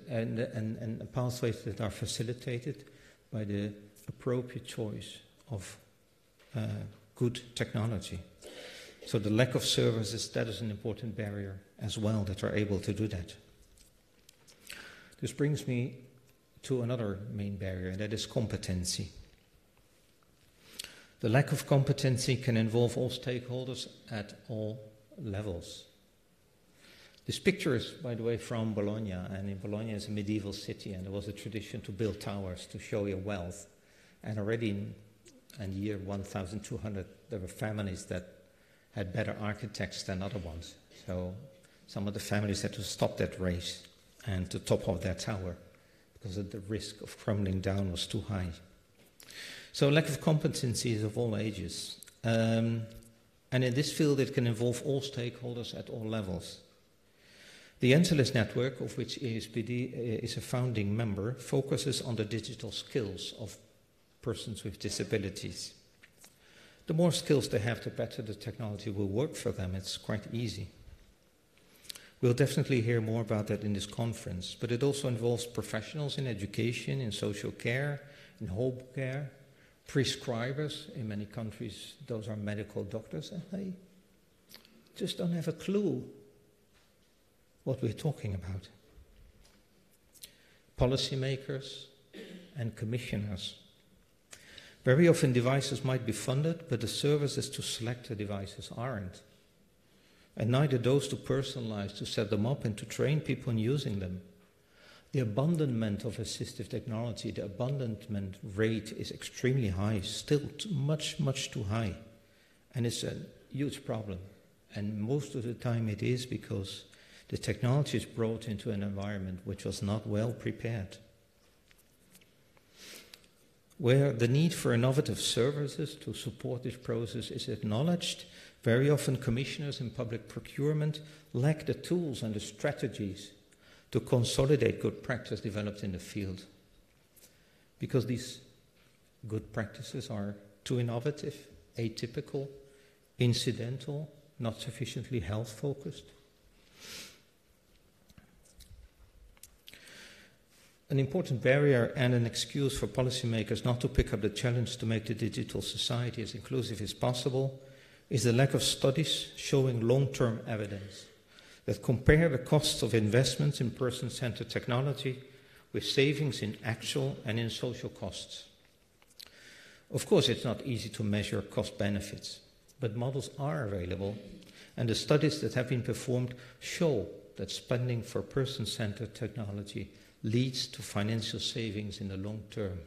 and pathways that are facilitated by the appropriate choice of good technology. So the lack of services, that is an important barrier as well, that are able to do that. This brings me to another main barrier, and that is competency. The lack of competency can involve all stakeholders at all levels. This picture is, by the way, from Bologna, and in Bologna is a medieval city, and there was a tradition to build towers to show your wealth. And already in year 1200, there were families that had better architects than other ones. So some of the families had to stop that race and to top off their tower because the risk of crumbling down was too high. So lack of competency is of all ages. And in this field, it can involve all stakeholders at all levels. The Encelis network, of which EASPD is a founding member, focuses on the digital skills of persons with disabilities. The more skills they have, the better the technology will work for them. It's quite easy. We'll definitely hear more about that in this conference, but it also involves professionals in education, in social care, in home care, prescribers. In many countries, those are medical doctors, and they just don't have a clue what we're talking about. Policymakers and commissioners. Very often devices might be funded, but the services to select the devices aren't. And neither those to personalize, to set them up and to train people in using them. The abandonment of assistive technology, the abandonment rate is extremely high, still much, much too high. And it's a huge problem. And most of the time it is because the technology is brought into an environment which was not well prepared. Where the need for innovative services to support this process is acknowledged, very often commissioners in public procurement lack the tools and the strategies to consolidate good practice developed in the field. Because these good practices are too innovative, atypical, incidental, not sufficiently health-focused. An important barrier and an excuse for policymakers not to pick up the challenge to make the digital society as inclusive as possible is the lack of studies showing long-term evidence that compare the costs of investments in person-centered technology with savings in actual and in social costs. Of course, it's not easy to measure cost benefits, but models are available, and the studies that have been performed show that spending for person-centered technology leads to financial savings in the long term.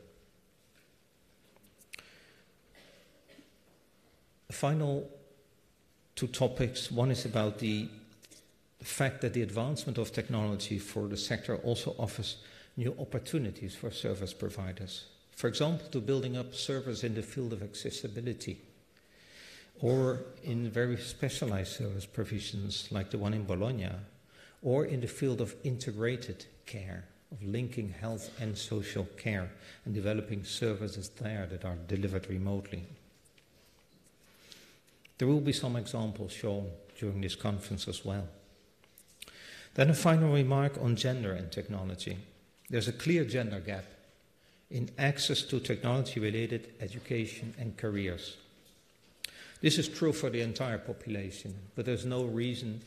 The final two topics. One is about the fact that the advancement of technology for the sector also offers new opportunities for service providers. For example, to building up servers in the field of accessibility, or in very specialized service provisions like the one in Bologna, or in the field of integrated care, of linking health and social care and developing services there that are delivered remotely. There will be some examples shown during this conference as well. Then a final remark on gender and technology. There's a clear gender gap in access to technology-related education and careers. This is true for the entire population, but there's no reason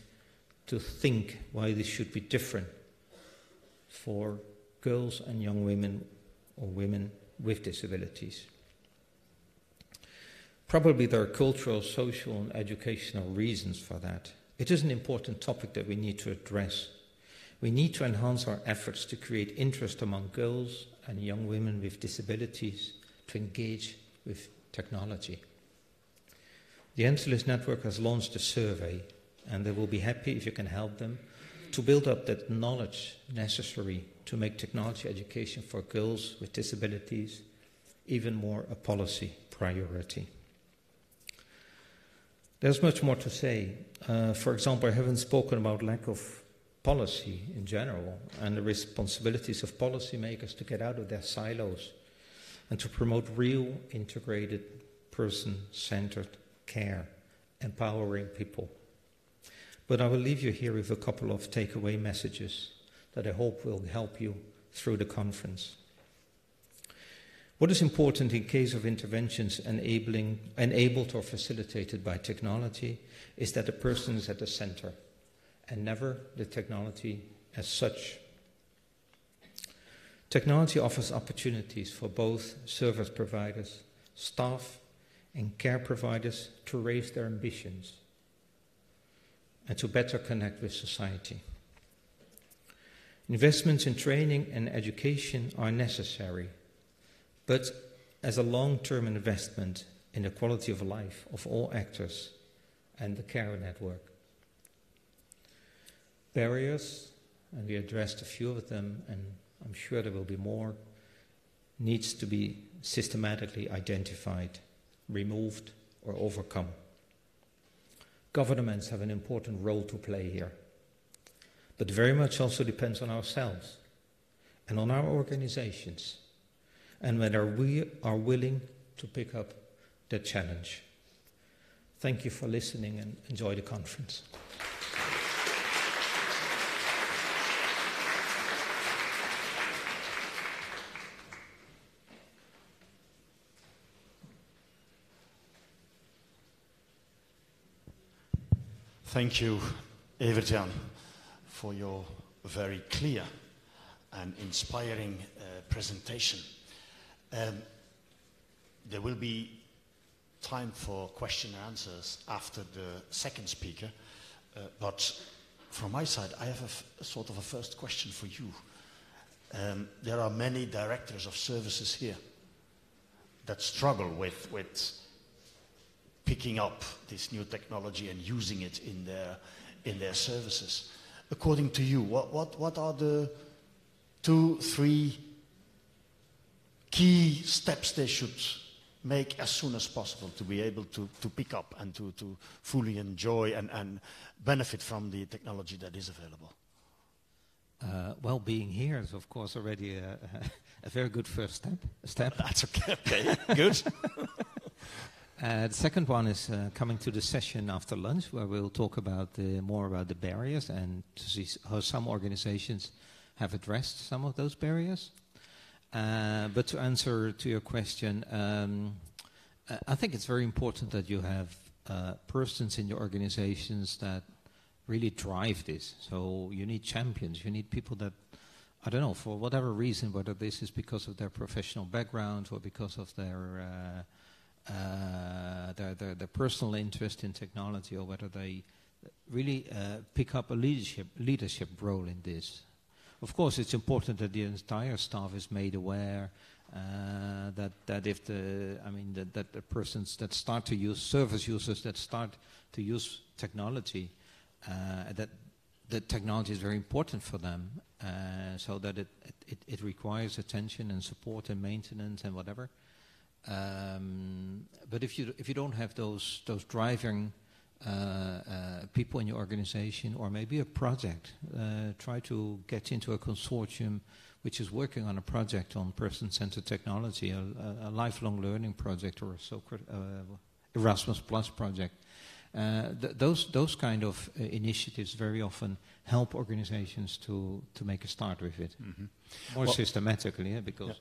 to think why this should be different for girls and young women or women with disabilities. Probably there are cultural, social, and educational reasons for that. It is an important topic that we need to address. We need to enhance our efforts to create interest among girls and young women with disabilities to engage with technology. The Entelis Network has launched a survey, and they will be happy if you can help them to build up that knowledge necessary to make technology education for girls with disabilities even more a policy priority. There's much more to say. For example, I haven't spoken about lack of policy in general and the responsibilities of policymakers to get out of their silos and to promote real integrated person-centered care, empowering people. But I will leave you here with a couple of takeaway messages that I hope will help you through the conference. What is important in case of interventions enabled or facilitated by technology is that the person is at the center and never the technology as such. Technology offers opportunities for both service providers, staff, and care providers to raise their ambitions and to better connect with society. Investments in training and education are necessary, but as a long-term investment in the quality of life of all actors and the care network. Barriers, and we addressed a few of them, and I'm sure there will be more, needs to be systematically identified, removed, or overcome. Governments have an important role to play here, but very much also depends on ourselves and on our organizations, and whether we are willing to pick up the challenge. Thank you for listening and enjoy the conference. Thank you, Evert-Jan, for your very clear and inspiring presentation. There will be time for question and answers after the second speaker, but from my side, I have a sort of a first question for you. There are many directors of services here that struggle with picking up this new technology and using it in their services. According to you, what are the 2-3 key steps they should make as soon as possible to be able to pick up and to fully enjoy and benefit from the technology that is available? Well, being here is, of course, already a very good first step. That's okay. Okay, good. The second one is coming to the session after lunch, where we'll talk about more about the barriers and to see how some organizations have addressed some of those barriers. But to answer to your question, I think it's very important that you have persons in your organizations that really drive this. So you need champions. You need people that, I don't know, for whatever reason, whether this is because of their professional background or because of their personal interest in technology, or whether they really pick up a leadership role in this. Of course, it's important that the entire staff is made aware that if that the persons that start to use service users that start to use technology, that the technology is very important for them, so that it requires attention and support and maintenance and whatever. But if you don't have those driving people in your organization, or maybe a project, try to get into a consortium which is working on a project on person-centered technology, a lifelong learning project, or a Erasmus Plus project. Those kind of initiatives very often help organizations to make a start with it more systematically, because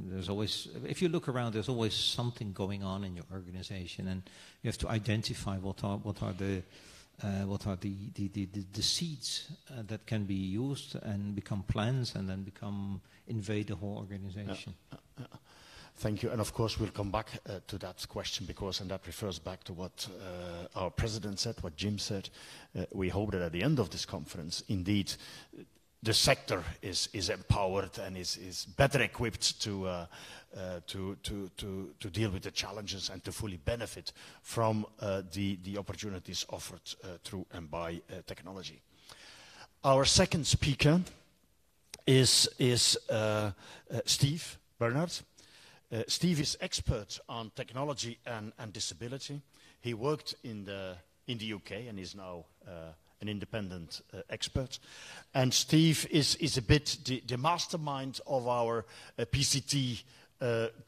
there's always, if you look around, there's always something going on in your organization, and you have to identify what are the seeds that can be used and become plans and then invade the whole organization. Thank you. And of course, we'll come back to that question, and that refers back to what our president said, what Jim said. We hope that at the end of this conference, indeed, the sector is empowered and is better equipped to deal with the challenges and to fully benefit from the opportunities offered through and by technology. Our second speaker is Steve Barnard. Steve is expert on technology and disability. He worked in the UK and is now an independent expert. And Steve is a bit the mastermind of our PCT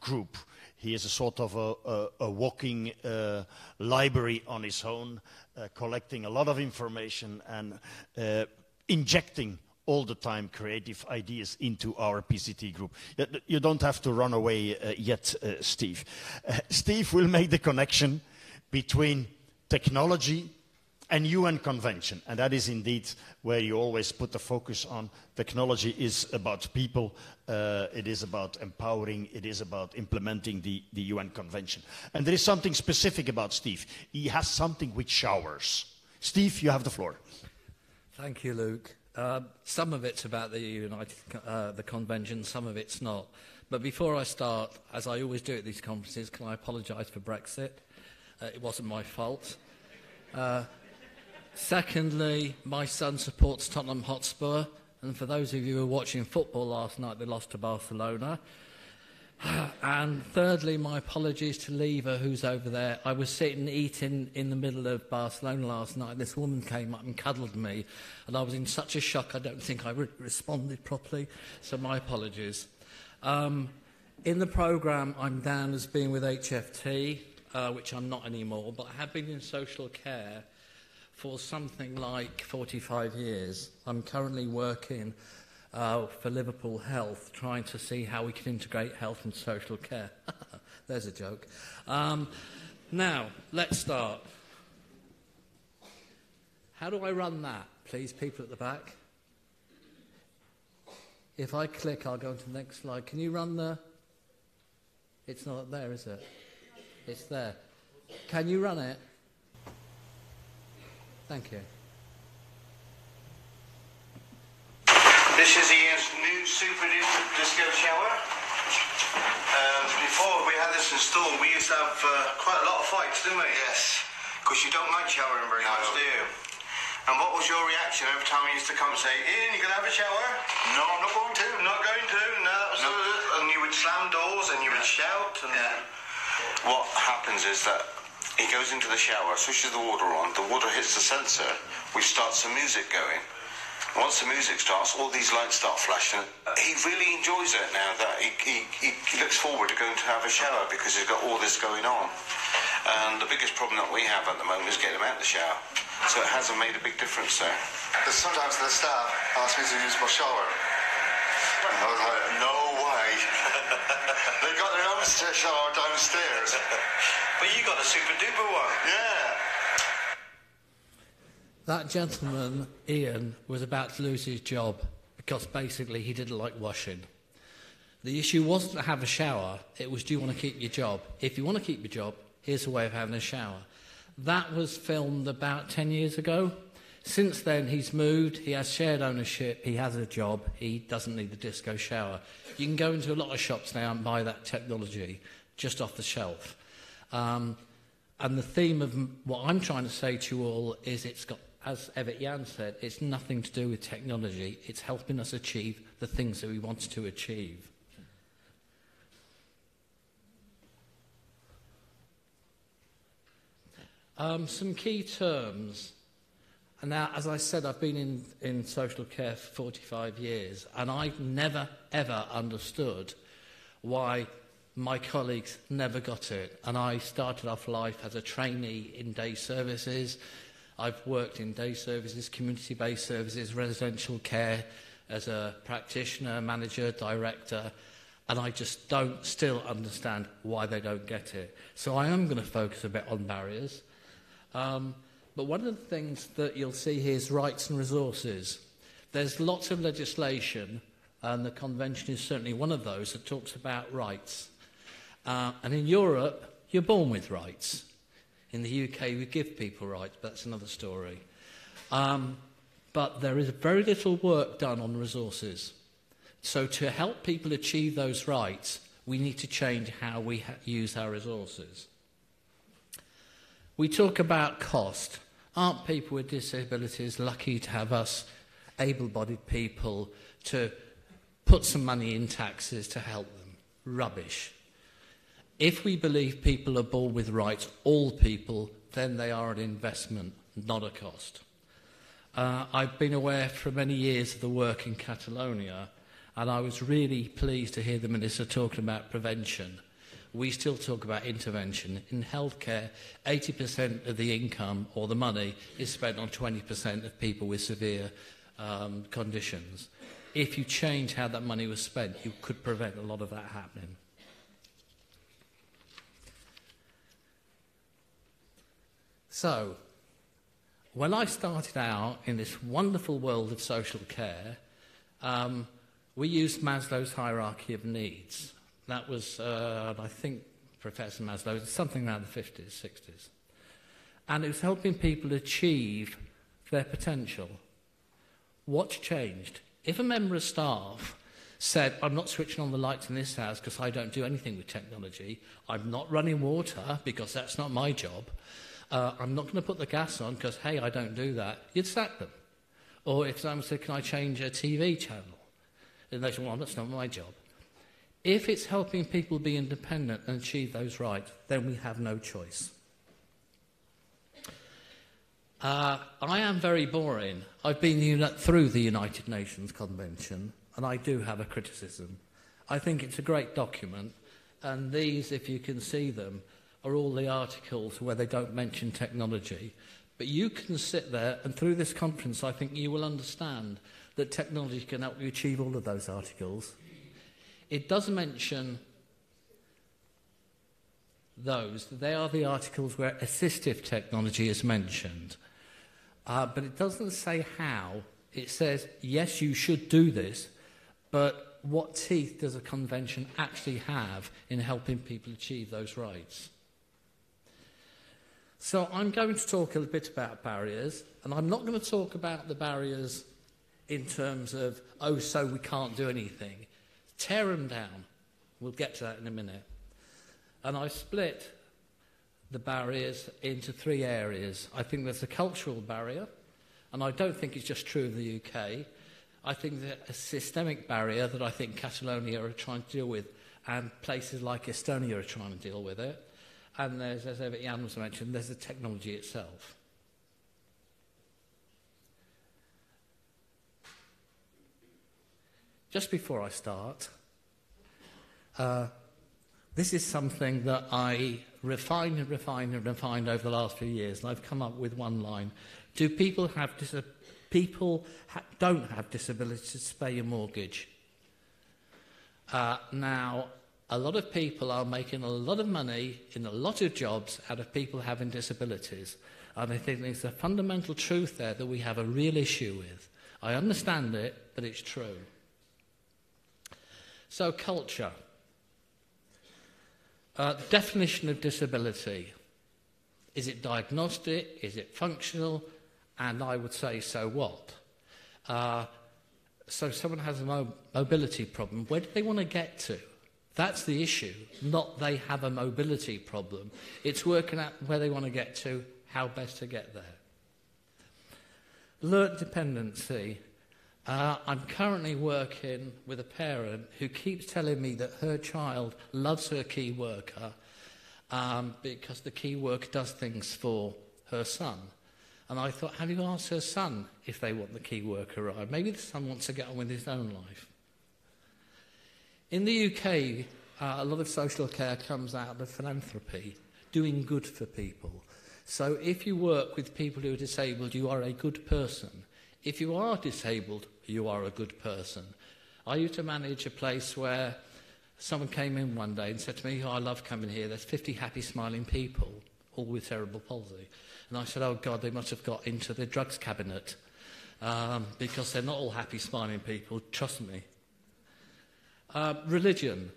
group. He is a sort of a walking library on his own, collecting a lot of information and injecting all the time creative ideas into our PCT group. You don't have to run away yet, Steve. Steve will make the connection between technology and UN Convention, and that is indeed where you always put the focus on. Technology is about people, it is about empowering, it is about implementing the UN Convention. And there is something specific about Steve. He has something with showers. Steve, you have the floor. Thank you, Luke. Some of it's about the convention, some of it's not. But before I start, as I always do at these conferences, can I apologise for Brexit? It wasn't my fault. Secondly, my son supports Tottenham Hotspur, and for those of you who were watching football last night, they lost to Barcelona. And thirdly, my apologies to Leva, who's over there. I was sitting eating in the middle of Barcelona last night. This woman came up and cuddled me, and I was in such a shock I don't think I responded properly, so my apologies. In the programme, I'm down as being with HFT, which I'm not anymore, but I have been in social care for something like 45 years. I'm currently working for Liverpool Health, trying to see how we can integrate health and social care. There's a joke. Now, let's start. How do I run that, please, people at the back? If I click, I'll go to the next slide. Can you run the... It's not there, is it? It's there. Can you run it? Thank you. This is Ian's new super disco shower. Before we had this installed, we used to have quite a lot of fights, didn't we? Yes. Because you don't like showering very much, do you? And what was your reaction every time we used to come and say, Ian, you gonna have a shower? No, I'm not going to. Not going to? No, that was and you would slam doors and you would shout. And what happens is that he goes into the shower, switches the water on, the water hits the sensor, we start some music going. Once the music starts, all these lights start flashing. He really enjoys it now that he looks forward to going to have a shower because he's got all this going on. And the biggest problem that we have at the moment is getting him out of the shower. So it hasn't made a big difference there. Sometimes the staff ask me to use my shower. And I was like, no way. They've got their own shower downstairs. But you got a super duper one. Yeah. That gentleman, Ian, was about to lose his job because basically he didn't like washing. The issue wasn't to have a shower, it was, do you want to keep your job? If you want to keep your job, here's a way of having a shower. That was filmed about 10 years ago. Since then, he's moved, he has shared ownership, he has a job, he doesn't need the disco shower. You can go into a lot of shops now and buy that technology just off the shelf. And the theme of what I'm trying to say to you all is it's got, as Evert-Jan said, it's nothing to do with technology, it's helping us achieve the things that we want to achieve. Some key terms. And now, as I said, I've been in social care for 45 years, and I've never, ever understood why my colleagues never got it. And I started off life as a trainee in day services. I've worked in day services, community-based services, residential care, as a practitioner, manager, director, and I just don't still understand why they don't get it. So I am going to focus a bit on barriers. But one of the things that you'll see here is rights and resources. There's lots of legislation, and the Convention is certainly one of those that talks about rights. And in Europe, you're born with rights. In the UK, we give people rights, but that's another story. But there is very little work done on resources. So to help people achieve those rights, we need to change how we use our resources. We talk about cost. Aren't people with disabilities lucky to have us able-bodied people to put some money in taxes to help them? Rubbish. If we believe people are born with rights, all people, then they are an investment, not a cost. I've been aware for many years of the work in Catalonia, and I was really pleased to hear the Minister talking about prevention. We still talk about intervention. In healthcare, 80% of the income or the money is spent on 20% of people with severe conditions. If you change how that money was spent, you could prevent a lot of that happening. So, when I started out in this wonderful world of social care, we used Maslow's hierarchy of needs. That was, I think, Professor Maslow, something around the 50s, 60s. And it was helping people achieve their potential. What's changed? If a member of staff said, I'm not switching on the lights in this house because I don't do anything with technology, I'm not running water because that's not my job, I'm not going to put the gas on because, hey, I don't do that, you'd sack them. Or if someone said, can I change a TV channel? And they said, well, that's not my job. If it's helping people be independent and achieve those rights, then we have no choice. I am very boring. I've been through the United Nations Convention, and I do have a criticism. I think it's a great document, and these, if you can see them, are all the articles where they don't mention technology. But you can sit there, and through this conference, I think you will understand that technology can help you achieve all of those articles. It does mention those. They are the articles where assistive technology is mentioned. But it doesn't say how. It says, yes, you should do this, but what teeth does a convention actually have in helping people achieve those rights? So I'm going to talk a little bit about barriers, and I'm not going to talk about the barriers in terms of, oh, so we can't do anything. Tear them down. We'll get to that in a minute. And I split the barriers into three areas. I think there's a cultural barrier, and I don't think it's just true of the UK. I think there's a systemic barrier that I think Catalonia are trying to deal with, and places like Estonia are trying to deal with it. And there's, as Evert-Jan was mentioned, there's the technology itself. Just before I start, this is something that I refined and refined and refined over the last few years, and I've come up with one line. Do people have don't have disabilities to pay your mortgage? Now, a lot of people are making a lot of money in a lot of jobs out of people having disabilities, and I think there's a fundamental truth there that we have a real issue with. I understand it, but it's true. So, culture. Definition of disability. Is it diagnostic? Is it functional? And I would say, so what? So someone has a mobility problem. Where do they want to get to? That's the issue, not they have a mobility problem. It's working out where they want to get to, how best to get there. Learnt dependency. I'm currently working with a parent who keeps telling me that her child loves her key worker because the key worker does things for her son. And I thought, have you asked her son if they want the key worker around? Maybe the son wants to get on with his own life. In the UK, a lot of social care comes out of philanthropy, doing good for people. So if you work with people who are disabled, you are a good person. If you are disabled, you are a good person. I used to manage a place where someone came in one day and said to me, oh, I love coming here. There's 50 happy, smiling people, all with cerebral palsy. And I said, oh, God, they must have got into the drugs cabinet because they're not all happy, smiling people. Trust me. Religion.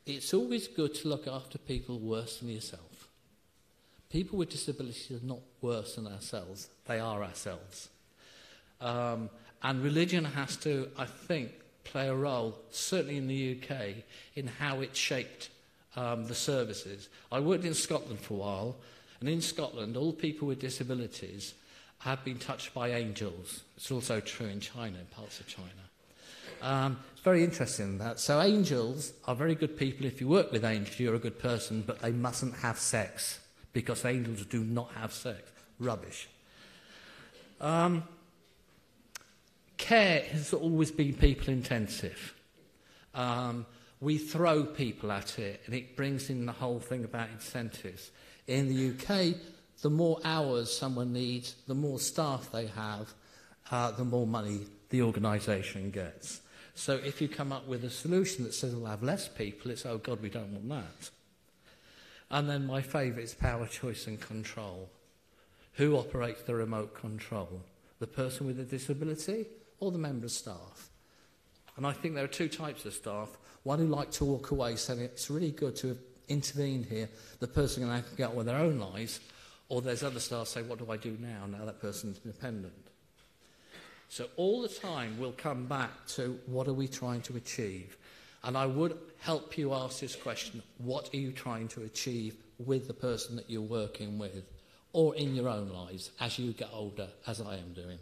It's always good to look after people worse than yourself. People with disabilities are not worse than ourselves. They are ourselves. And religion has to, I think, play a role, certainly in the UK, in how it shaped the services. I worked in Scotland for a while, and in Scotland, all people with disabilities have been touched by angels. It's also true in China, in parts of China. It's very interesting, that. So angels are very good people. If you work with angels, you're a good person, but they mustn't have sex, because angels do not have sex. Rubbish. Care has always been people-intensive. We throw people at it, and it brings in the whole thing about incentives. In the UK, the more hours someone needs, the more staff they have, the more money the organisation gets. So if you come up with a solution that says we'll have less people, it's, oh God, we don't want that. And then my favourite is power, choice and control. Who operates the remote control? The person with a disability or the member of staff? And I think there are two types of staff. One who like to walk away saying it's really good to have intervened here, the person can get on with their own lives, or there's other staff say, what do I do now that person's independent? So all the time we'll come back to what are we trying to achieve? And I would help you ask this question, what are you trying to achieve with the person that you're working with, or in your own lives as you get older, as I am doing?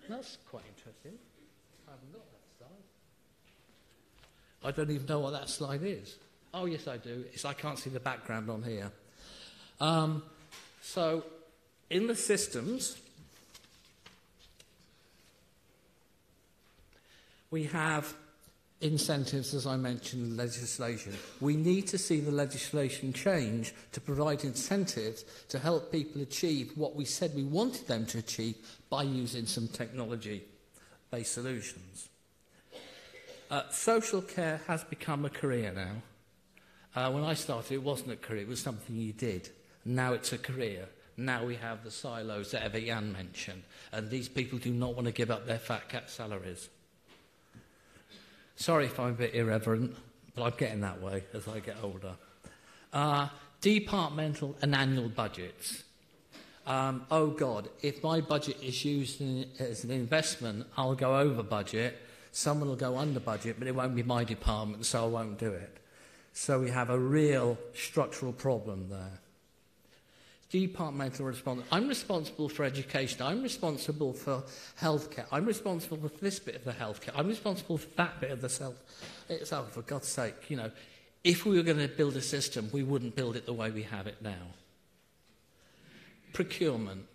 That's quite interesting. I haven't got that slide. I don't even know what that slide is. Oh, yes, I do. I can't see the background on here. So, in the systems, we have incentives, as I mentioned, legislation. We need to see the legislation change to provide incentives to help people achieve what we said we wanted them to achieve by using some technology-based solutions. Social care has become a career now. When I started, it wasn't a career, it was something you did. Now it's a career. Now we have the silos that Evert-Jan mentioned, and these people do not want to give up their fat cat salaries. Sorry if I'm a bit irreverent, but I'm getting that way as I get older. Departmental and annual budgets. Oh God, if my budget is used as an investment, I'll go over budget, someone will go under budget, but it won't be my department, so I won't do it. So we have a real structural problem there. Departmental responsibility. I'm responsible for education. I'm responsible for healthcare. I'm responsible for this bit of the healthcare. I'm responsible for that bit of the self. It's, oh, for God's sake, you know, if we were going to build a system, we wouldn't build it the way we have it now. Procurement.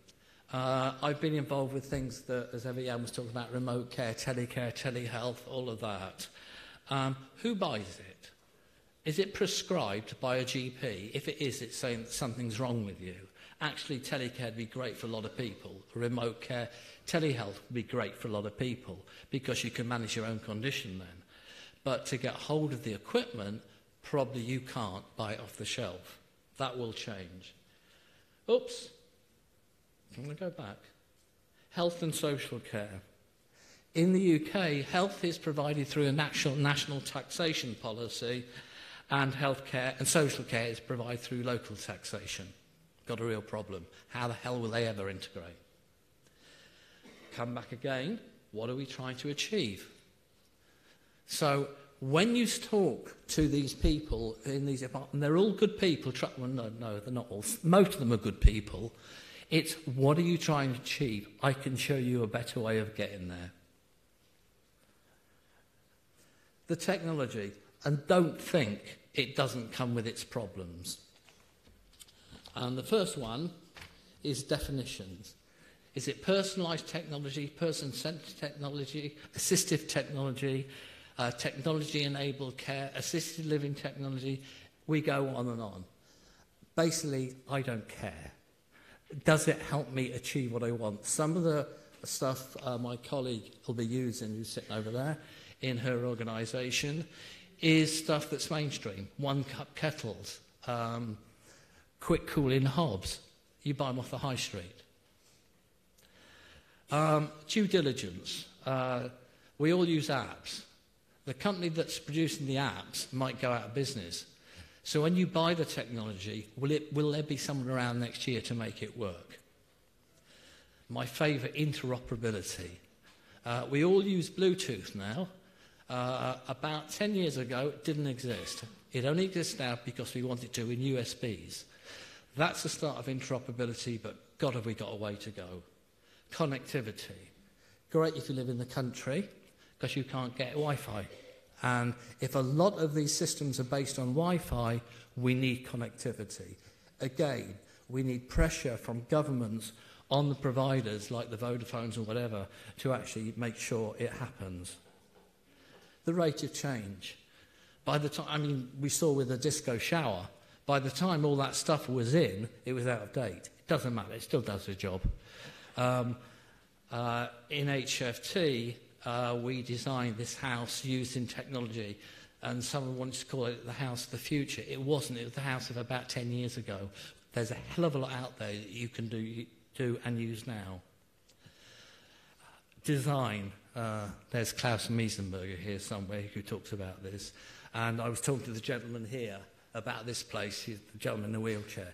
I've been involved with things that, as Evert-Jan was talking about, remote care, telecare, telehealth, all of that. Who buys it? Is it prescribed by a GP? If it is, it's saying that something's wrong with you. Actually, telecare would be great for a lot of people. Remote care, telehealth would be great for a lot of people because you can manage your own condition then. But to get hold of the equipment, probably you can't buy it off the shelf. That will change. Oops. I'm going to go back. Health and social care. In the UK, health is provided through a national taxation policy, and healthcare and social care is provided through local taxation. Got a real problem. How the hell will they ever integrate? Come back again, what are we trying to achieve? So when you talk to these people in these apartments, they're all good people. Well, no, they're not all. Most of them are good people. It's what are you trying to achieve? I can show you a better way of getting there. The technology, and don't think it doesn't come with its problems. And the first one is definitions. Is it personalised technology, person-centred technology, assistive technology, technology-enabled care, assisted living technology? We go on and on. Basically, I don't care. Does it help me achieve what I want? Some of the stuff my colleague will be using, who's sitting over there, in her organisation, is stuff that's mainstream. One-cup kettles, quick cooling hobs. You buy them off the high street. Due diligence. We all use apps. The company that's producing the apps might go out of business. So when you buy the technology, will there be someone around next year to make it work? My favourite, interoperability. We all use Bluetooth now. About 10 years ago, it didn't exist. It only exists now because we want it to in USBs. That's the start of interoperability, but God, have we got a way to go. Connectivity. Great if you live in the country, because you can't get Wi-Fi. And if a lot of these systems are based on Wi-Fi, we need connectivity. Again, we need pressure from governments on the providers, like the Vodafones or whatever, to actually make sure it happens. The rate of change. By the time, I mean, we saw with the disco shower, by the time all that stuff was in, it was out of date. It doesn't matter, it still does the job. In HFT, we designed this house using technology, and someone wanted to call it the house of the future. It wasn't, it was the house of about 10 years ago. There's a hell of a lot out there that you can do and use now. Design. There's Klaus Miesenberger here somewhere who talks about this. And I was talking to the gentleman here about this place, the gentleman in the wheelchair.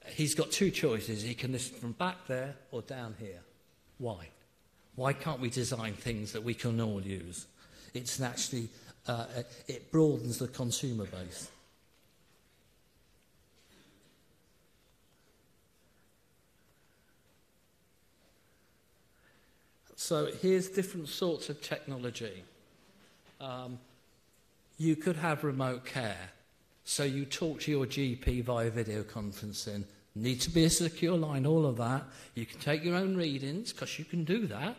He's got two choices. He can listen from back there or down here. Why? Why can't we design things that we can all use? It's actually, it broadens the consumer base. So here's different sorts of technology. You could have remote care. So you talk to your GP via video conferencing. Need to be a secure line, all of that. You can take your own readings, because you can do that.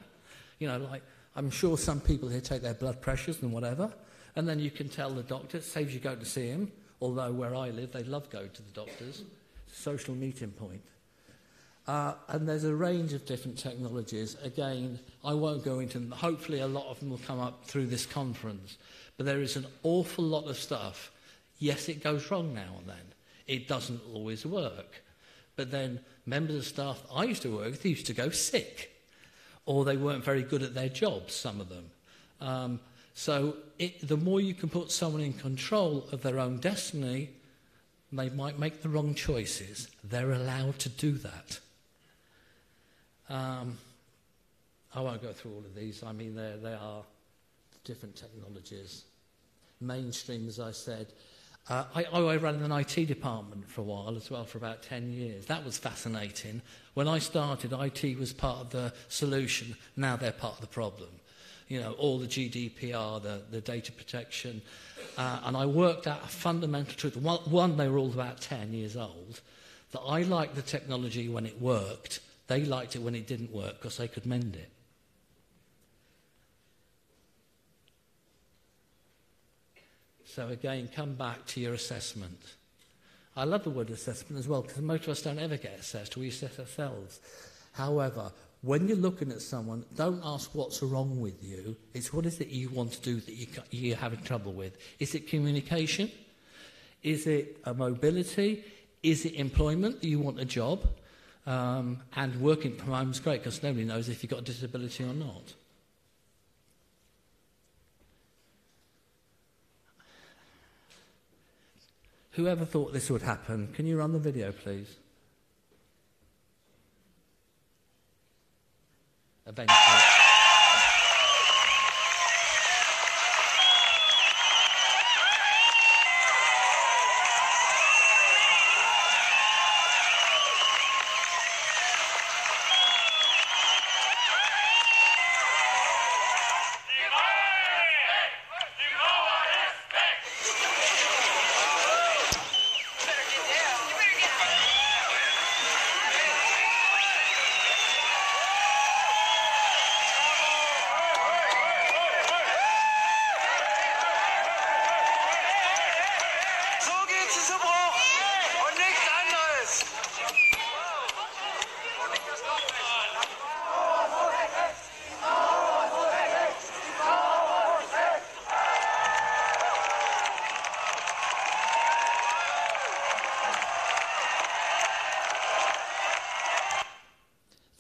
You know, like, I'm sure some people here take their blood pressures and whatever. And then you can tell the doctor, it saves you going to see him. Although where I live, they love going to the doctors. It's a social meeting point. And there's a range of different technologies. Again, I won't go into them. Hopefully a lot of them will come up through this conference. But there is an awful lot of stuff. Yes, it goes wrong now and then. It doesn't always work. But then members of staff I used to work with used to go sick. Or they weren't very good at their jobs, some of them. So the more you can put someone in control of their own destiny, they might make the wrong choices. They're allowed to do that. I won't go through all of these. I mean, they are different technologies. Mainstream, as I said. I ran an IT department for a while as well, for about 10 years. That was fascinating. When I started, IT was part of the solution. Now they're part of the problem. You know, all the GDPR, the data protection. And I worked out a fundamental truth. One, they were all about 10 years old. That I liked the technology when it worked. They liked it when it didn't work because they could mend it. So again, come back to your assessment. I love the word assessment as well, because most of us don't ever get assessed. We assess ourselves. However, when you're looking at someone, don't ask what's wrong with you. It's what is it you want to do that you're having trouble with. Is it communication? Is it mobility? Is it employment? Do you want a job? And working from home is great, because nobody knows if you've got a disability or not. Whoever thought this would happen, can you run the video, please? Eventually.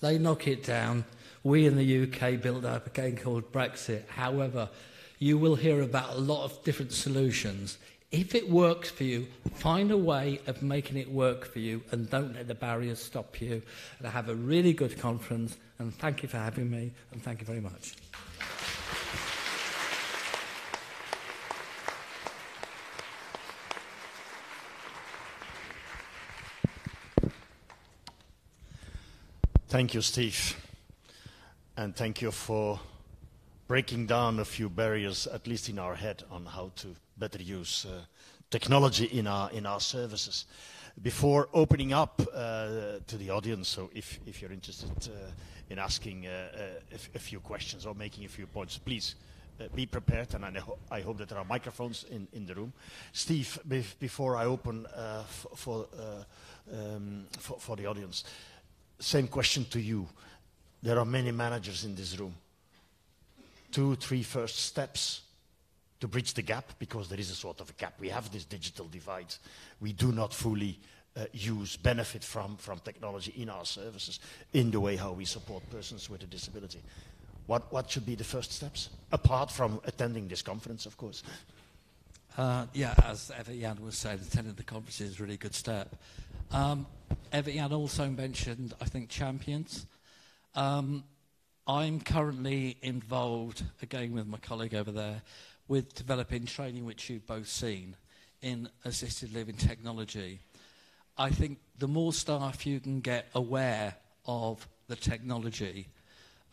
They knock it down. We in the UK build up a game called Brexit. However, you will hear about a lot of different solutions. If it works for you, find a way of making it work for you and don't let the barriers stop you. And have a really good conference, and thank you for having me, and thank you very much. Thank you, Steve, and thank you for breaking down a few barriers, at least in our head, on how to better use technology in our services. Before opening up to the audience, so if you're interested in asking a few questions or making a few points, please be prepared, and I hope that there are microphones in the room. Steve, before I open for the audience, same question to you. There are many managers in this room. 2, 3 first steps to bridge the gap, because there is a sort of a gap. We have this digital divide. We do not fully benefit from technology in our services in the way how we support persons with a disability. What should be the first steps, apart from attending this conference, of course? Yeah, as Evert-Jan was saying, attending the conference is a really good step. Evert-Jan also mentioned, I think, champions. I'm currently involved, again with my colleague over there, with developing training, which you've both seen, in assisted living technology. I think the more staff you can get aware of the technology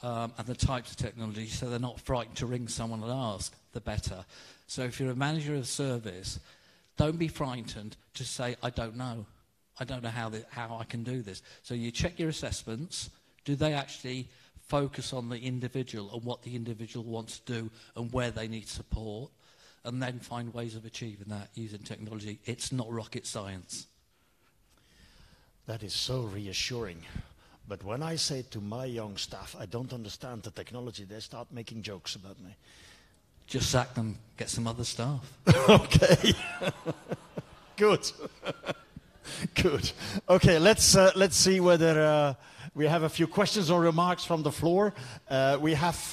and the types of technology, so they're not frightened to ring someone and ask, the better. So if you're a manager of service, don't be frightened to say, I don't know. I don't know how I can do this. So you check your assessments. Do they actually focus on the individual and what the individual wants to do and where they need support? And then find ways of achieving that using technology. It's not rocket science. That is so reassuring. But when I say to my young staff, I don't understand the technology, they start making jokes about me. Just sack them, get some other staff. Okay. Good. Good. Okay, let's see whether we have a few questions or remarks from the floor. We have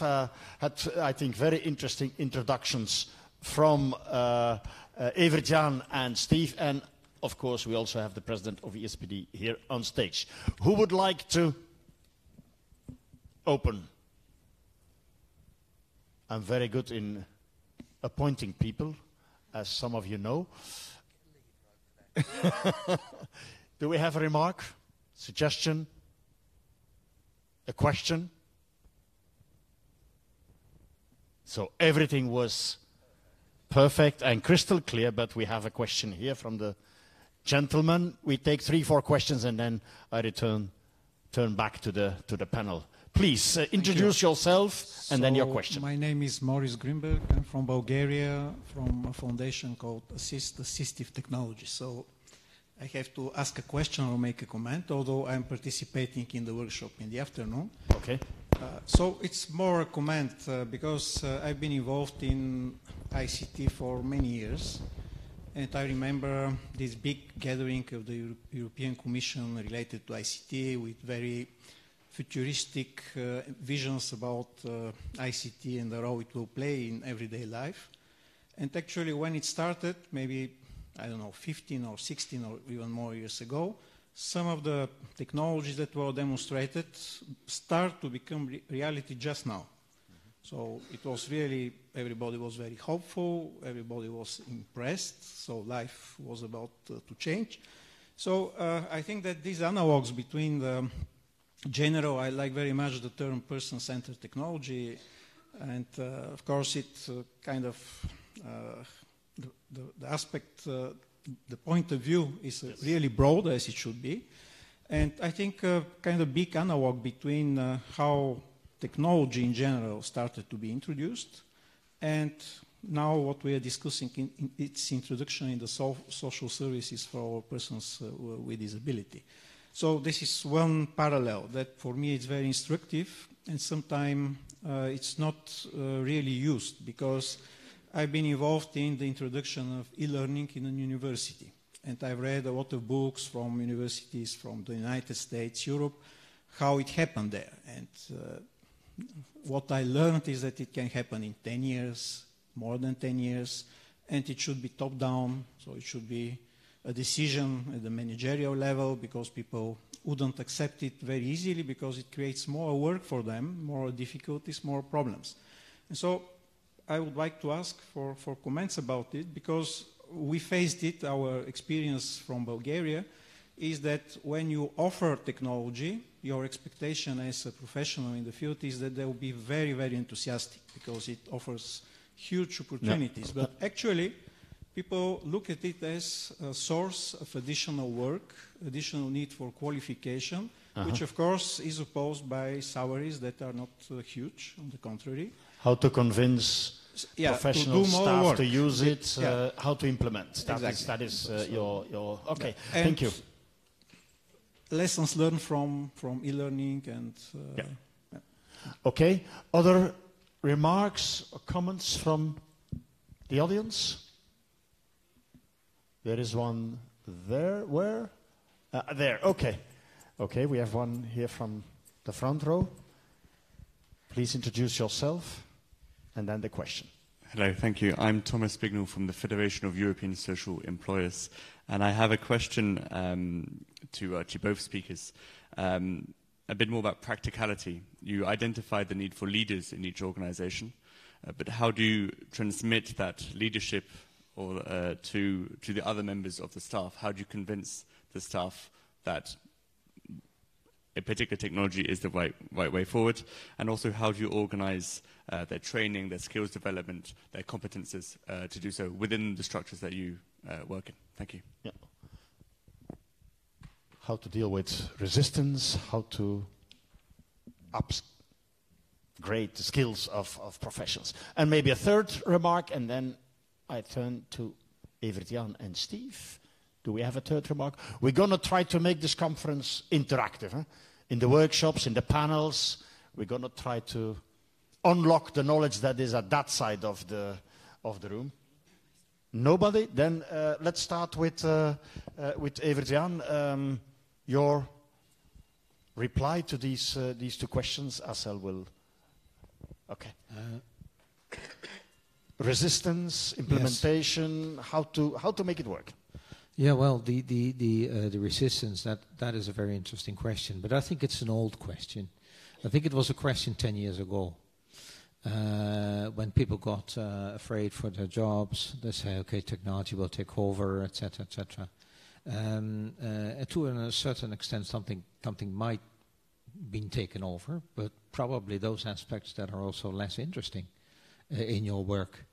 had, I think, very interesting introductions from Evert-Jan and Steve, and of course we also have the president of EASPD here on stage. Who would like to open? I'm very good in appointing people, as some of you know. Do we have a remark, suggestion, a question? So everything was perfect and crystal clear, but we have a question here from the gentleman. We take 3, 4 questions and then I turn back to the panel. Please introduce yourself and then your question. My name is Maurice Greenberg. I'm from Bulgaria, from a foundation called Assistive Technology. So I have to ask a question or make a comment, although I'm participating in the workshop in the afternoon. Okay. So it's more a comment because I've been involved in ICT for many years. And I remember this big gathering of the European Commission related to ICT with very futuristic visions about ICT and the role it will play in everyday life. And actually when it started, maybe I don't know, 15 or 16 or even more years ago, some of the technologies that were demonstrated start to become reality just now. So it was really, everybody was very hopeful, everybody was impressed, so life was about to change. So I think that these analogs between the general, I like very much the term person-centered technology, and of course it kind of, the aspect, the point of view is really broad as it should be. And I think kind of big analog between how technology in general started to be introduced and now what we are discussing in its introduction in the social services for persons with disability. So this is one parallel that for me is very instructive, and sometimes it's not really used because I've been involved in the introduction of e-learning in a university, and I've read a lot of books from universities from the United States, Europe, how it happened there. And what I learned is that it can happen in 10 years, more than 10 years, and it should be top-down, so it should be a decision at the managerial level because people wouldn't accept it very easily because it creates more work for them, more difficulties, more problems. And so I would like to ask for comments about it because we faced it, our experience from Bulgaria is that when you offer technology, your expectation as a professional in the field is that they will be very, very enthusiastic because it offers huge opportunities. Yeah. But actually, people look at it as a source of additional work, additional need for qualification, which of course is opposed by salaries that are not huge, on the contrary. How to convince professional staff to use it, how to implement. That is your okay, thank you. Lessons learned from e-learning and... Okay, other remarks or comments from the audience? There is one there. Where? There, okay. Okay, we have one here from the front row. Please introduce yourself and then the question. Hello, thank you. I'm Thomas Bignell from the Federation of European Social Employers, and I have a question to both speakers. A bit more about practicality. You identified the need for leaders in each organization, but how do you transmit that leadership or to the other members of the staff? How do you convince the staff that a particular technology is the right way forward? And also, how do you organize their training, their skills development, their competences to do so within the structures that you work in? Thank you. Yeah. How to deal with resistance, how to upgrade the skills of professionals. And maybe a third remark, and then I turn to Evert-Jan and Steve. Do we have a third remark? We're going to try to make this conference interactive. Huh? In the workshops, in the panels, we're going to try to unlock the knowledge that is at that side of the room. Nobody? Then let's start with Evert-Jan. Your reply to these two questions, Asel will... Okay. Resistance, implementation, yes. How to make it work. Yeah, well, the resistance, that is a very interesting question, but I think it's an old question. I think it was a question 10 years ago. When people got afraid for their jobs, they say, okay, technology will take over, etc., etc. To a certain extent, something might be taken over, but probably those aspects that are also less interesting in your work.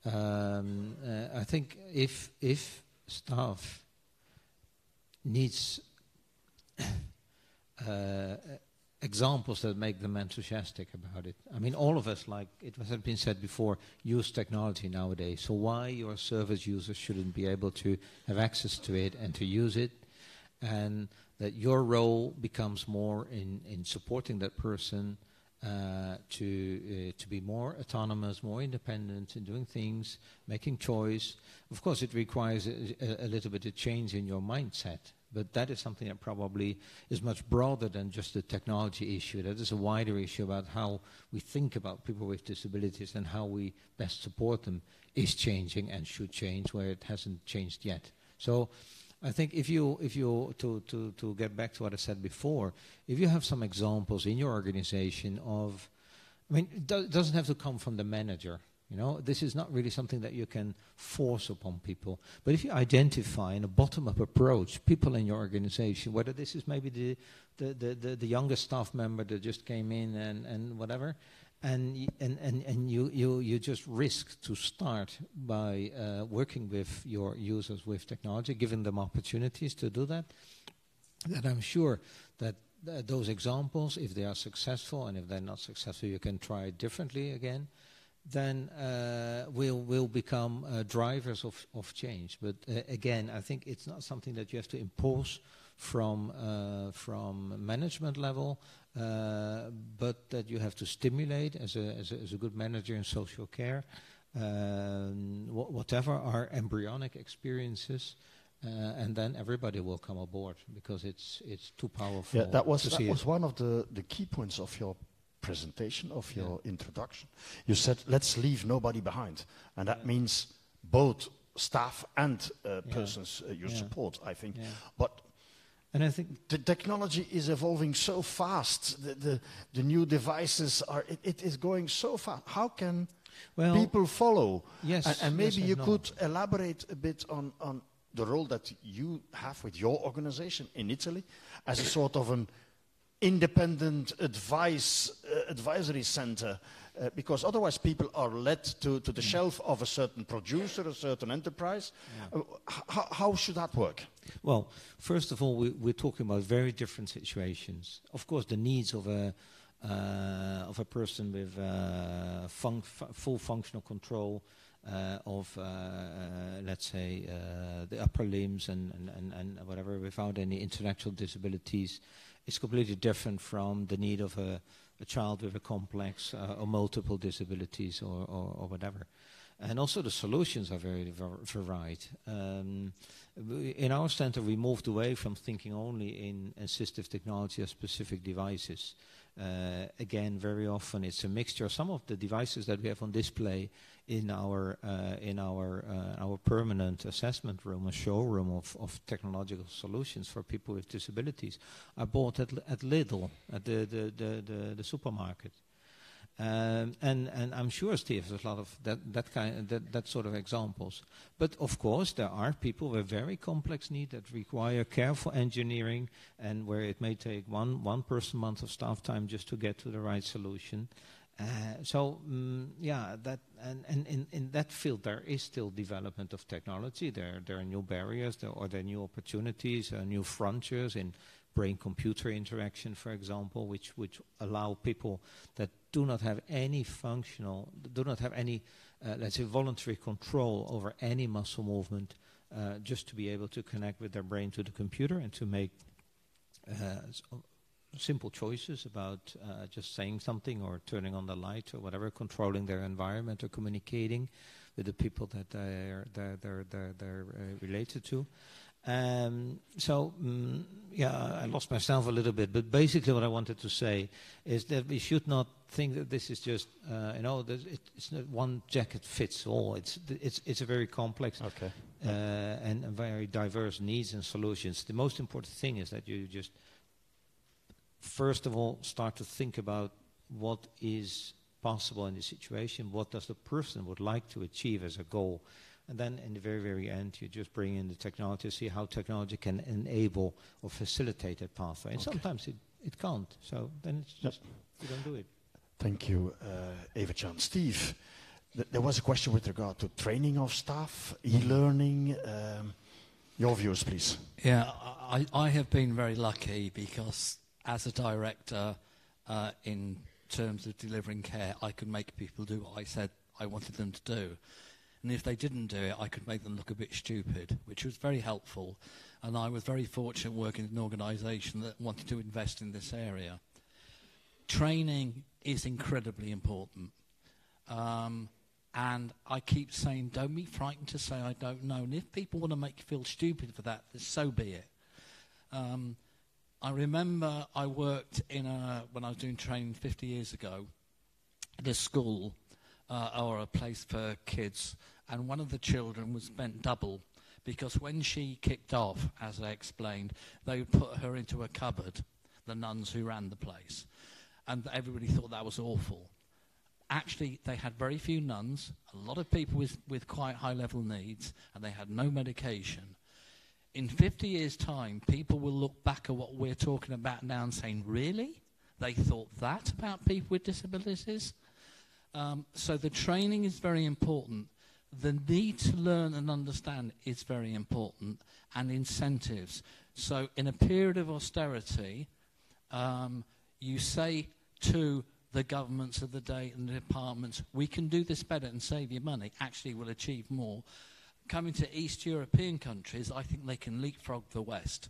I think if staff needs examples that make them enthusiastic about it. I mean, all of us, like it has been said before, use technology nowadays. So why your service users shouldn't be able to have access to it and to use it, and that your role becomes more in supporting that person to be more autonomous, more independent in doing things, making choice. Of course, it requires a little bit of change in your mindset But that is something that probably is much broader than just a technology issue. That is a wider issue about how we think about people with disabilities and how we best support them is changing and should change where it hasn't changed yet. So I think if you to get back to what I said before, if you have some examples in your organization of, I mean, it doesn't have to come from the manager. You know, this is not really something that you can force upon people. But if you identify in a bottom-up approach people in your organization, whether this is maybe the youngest staff member that just came in and whatever, and you just risk to start by working with your users with technology, giving them opportunities to do that, then I'm sure that those examples, if they are successful, and if they're not successful, you can try it differently again, then will become drivers of change. But again, I think it's not something that you have to impose from management level, but that you have to stimulate as a good manager in social care, whatever are embryonic experiences, and then everybody will come aboard because it's too powerful. Yeah, that was one of the key points of your presentation, of your introduction. You said, let's leave nobody behind. And that means both staff and persons you support, I think. Yeah. But and I think the technology is evolving so fast. The new devices are, it is going so fast. How can people follow? Yes. And maybe you could elaborate a bit on the role that you have with your organization in Italy as a sort of an independent advisory center, because otherwise people are led to the shelf of a certain producer, a certain enterprise. Yeah. How should that work? Well, first of all, we're talking about very different situations. Of course, the needs of a person with full functional control of, let's say, the upper limbs and whatever, without any intellectual disabilities, is completely different from the need of a child with a complex or multiple disabilities or whatever. And also the solutions are very varied. In our center, we moved away from thinking only in assistive technology or specific devices. Again, very often it's a mixture. Some of the devices that we have on display in our permanent assessment room, a showroom of technological solutions for people with disabilities, are bought at Lidl, at the supermarket. And I'm sure, Steve, there's a lot of that sort of examples. But of course, there are people with very complex needs that require careful engineering, and where it may take one person month of staff time just to get to the right solution. That and in that field there is still development of technology. There are new barriers, there are new opportunities, new frontiers in brain-computer interaction, for example, which allow people that do not have any let's say, voluntary control over any muscle movement, just to be able to connect with their brain to the computer and to make simple choices about just saying something or turning on the light or whatever, controlling their environment or communicating with the people that they're related to. I lost myself a little bit, but basically what I wanted to say is that we should not think that this is just, it's not one jacket fits all. It's a very complex and very diverse needs and solutions. The most important thing is that you just, first of all, start to think about what is possible in the situation, what does the person would like to achieve as a goal. And then in the very, very end, you just bring in the technology to see how technology can enable or facilitate that pathway. And sometimes it can't. So then it's just, you don't do it. Thank you, Evert-Jan. Steve, there was a question with regard to training of staff, e-learning. Your views, please. Yeah, I have been very lucky because as a director, in terms of delivering care, I could make people do what I said I wanted them to do. And if they didn't do it, I could make them look a bit stupid, which was very helpful. And I was very fortunate working in an organisation that wanted to invest in this area. Training is incredibly important. And I keep saying, don't be frightened to say I don't know. And if people want to make you feel stupid for that, then so be it. I remember I worked when I was doing training 50 years ago, at a school or a place for kids, and one of the children was bent double because when she kicked off, as I explained, they would put her into a cupboard, the nuns who ran the place, and everybody thought that was awful. Actually, they had very few nuns, a lot of people with quite high-level needs, and they had no medication. In 50 years' time, people will look back at what we're talking about now and saying, really? They thought that about people with disabilities? So the training is very important. The need to learn and understand is very important, and incentives. So in a period of austerity, you say to the governments of the day and the departments, we can do this better and save you money. Actually, we'll achieve more. Coming to East European countries, I think they can leapfrog the West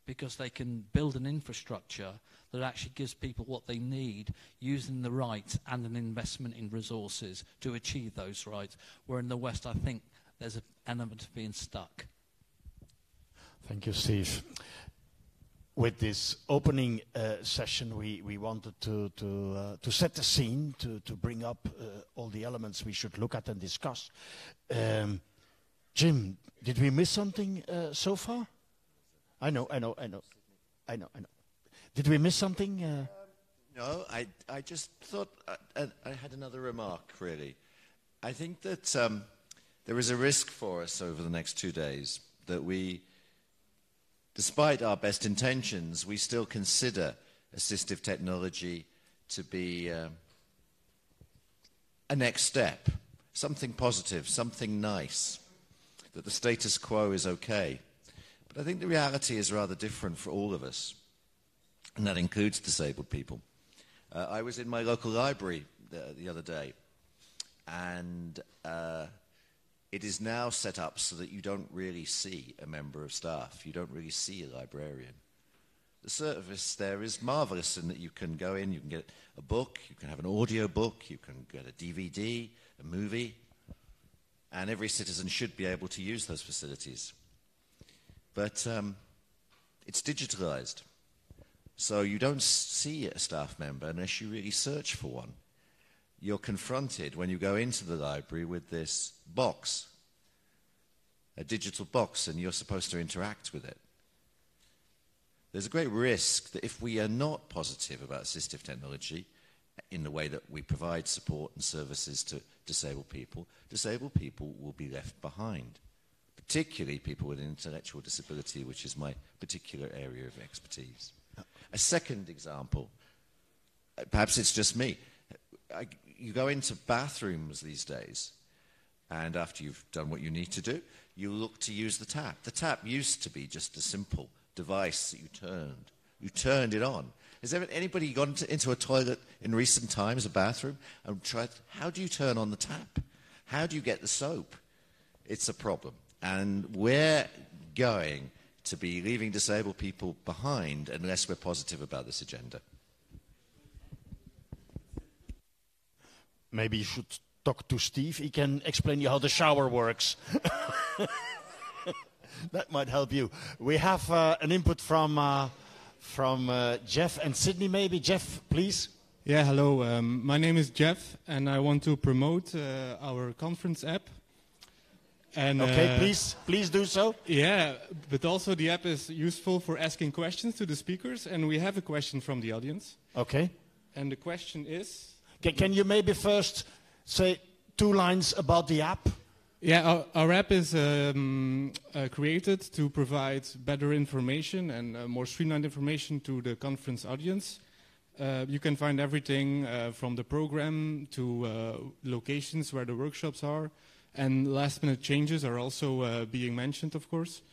because they can build an infrastructure that actually gives people what they need using the rights and an investment in resources to achieve those rights. Where in the West, I think there's an element of being stuck. Thank you, Steve. With this opening session, we wanted to set the scene, to bring up all the elements we should look at and discuss. Jim, did we miss something so far? I know. Did we miss something? No, I just thought I had another remark, really. I think that there is a risk for us over the next 2 days that we, despite our best intentions, we still consider assistive technology to be a next step, something positive, something nice, that the status quo is okay. But I think the reality is rather different for all of us, and that includes disabled people. I was in my local library the other day, and it is now set up so that you don't really see a member of staff. You don't really see a librarian. The service there is marvelous in that you can go in, you can get a book, you can have an audio book, you can get a DVD, a movie, and every citizen should be able to use those facilities. But it's digitalized. So you don't see a staff member unless you really search for one. You're confronted when you go into the library with this box, a digital box, and you're supposed to interact with it. There's a great risk that if we are not positive about assistive technology in the way that we provide support and services to disabled people will be left behind, particularly people with intellectual disability, which is my particular area of expertise. A second example, perhaps it's just me. You go into bathrooms these days, and after you've done what you need to do, you look to use the tap. The tap used to be just a simple device that you turned. You turned it on. Has anybody gone into a toilet in recent times, a bathroom, and tried, how do you turn on the tap? How do you get the soap? It's a problem. And we're going to be leaving disabled people behind unless we're positive about this agenda. Maybe you should talk to Steve. He can explain you how the shower works. That might help you. We have an input from Jeff and Sydney, maybe. Jeff, please. Yeah, hello. My name is Jeff, and I want to promote our conference app. And, okay, please do so. Yeah, but also the app is useful for asking questions to the speakers, and we have a question from the audience. Okay. And the question is... Can you maybe first say 2 lines about the app? Yeah, our app is created to provide better information and more streamlined information to the conference audience. You can find everything from the program to locations where the workshops are, and last-minute changes are also being mentioned, of course.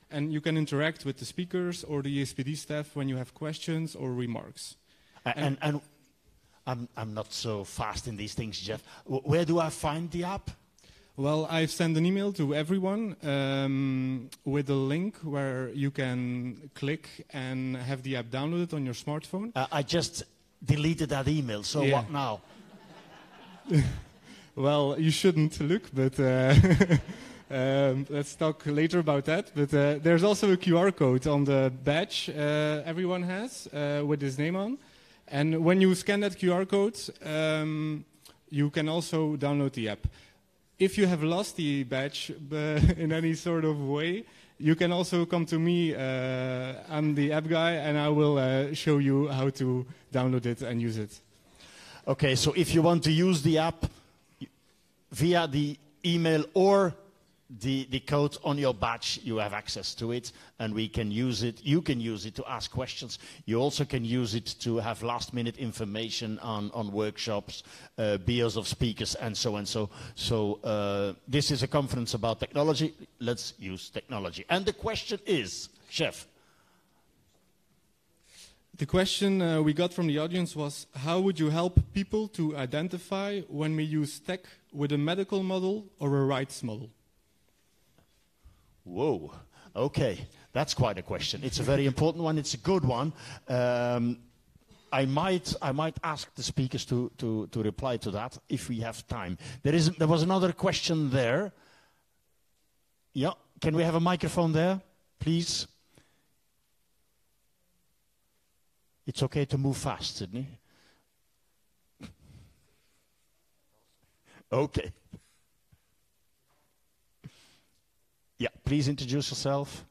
And you can interact with the speakers or the EASPD staff when you have questions or remarks. And I'm not so fast in these things, Jeff. Where do I find the app? Well, I've sent an email to everyone with a link where you can click and have the app downloaded on your smartphone. I just deleted that email, so yeah. What now? Well, you shouldn't look, but Let's talk later about that. But there's also a QR code on the badge everyone has with his name on. And when you scan that QR code, you can also download the app. If you have lost the badge in any sort of way, you can also come to me. I'm the app guy, and I will show you how to download it and use it. Okay, so if you want to use the app via the email or the code on your badge, you have access to it, and we can use it. You can use it to ask questions. You also can use it to have last-minute information on workshops, bios of speakers, and so on. So this is a conference about technology. Let's use technology. And the question is, Chef. The question we got from the audience was, how would you help people to identify when we use tech with a medical model or a rights model? Whoa, okay, that's quite a question. It's a very important one, it's a good one. I might ask the speakers to reply to that if we have time. There was another question there. Yeah, can we have a microphone there, please? It's okay to move fast, Sydney. Okay. Yeah, please introduce yourself.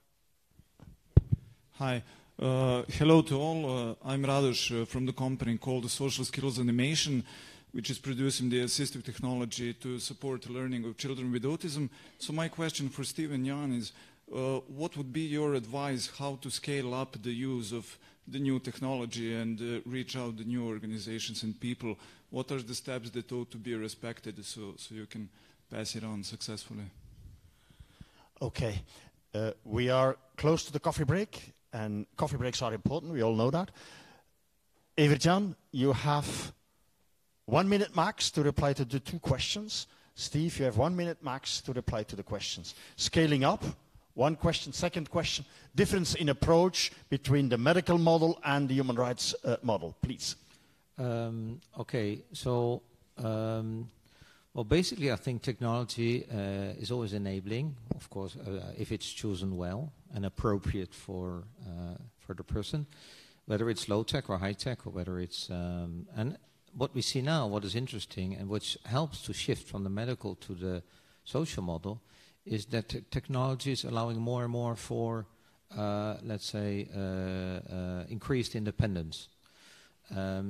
Hi. Hello to all. I'm Radoš from the company called Social Skills Animation, which is producing the assistive technology to support the learning of children with autism. So my question for Steve and Jan is, what would be your advice how to scale up the use of the new technology and reach out to new organizations and people? What are the steps that ought to be respected so you can pass it on successfully? Okay, we are close to the coffee break, and coffee breaks are important, we all know that. Evert-Jan, you have 1 minute max to reply to the 2 questions. Steve, you have 1 minute max to reply to the questions. Scaling up, 1 question, second question, difference in approach between the medical model and the human rights model, please. Okay, so well, basically, I think technology is always enabling, of course, if it's chosen well and appropriate for the person, whether it's low tech or high tech, or whether it's and what we see now, what is interesting and which helps to shift from the medical to the social model, is that technology is allowing more and more for, let's say, increased independence.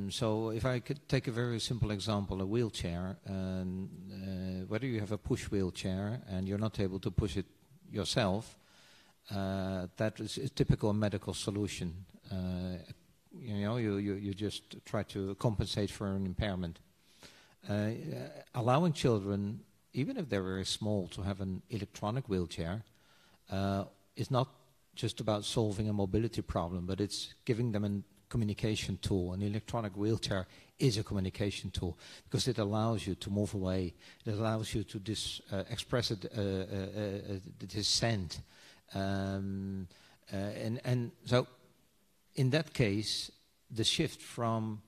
So if I could take a very simple example, a wheelchair, whether you have a push wheelchair and you're not able to push it yourself, that is a typical medical solution. You just try to compensate for an impairment. Allowing children, even if they're very small, to have an electronic wheelchair is not just about solving a mobility problem, but it's giving them a communication tool. An electronic wheelchair is a communication tool because it allows you to move away. It allows you to express a dissent. And so in that case, the shift from,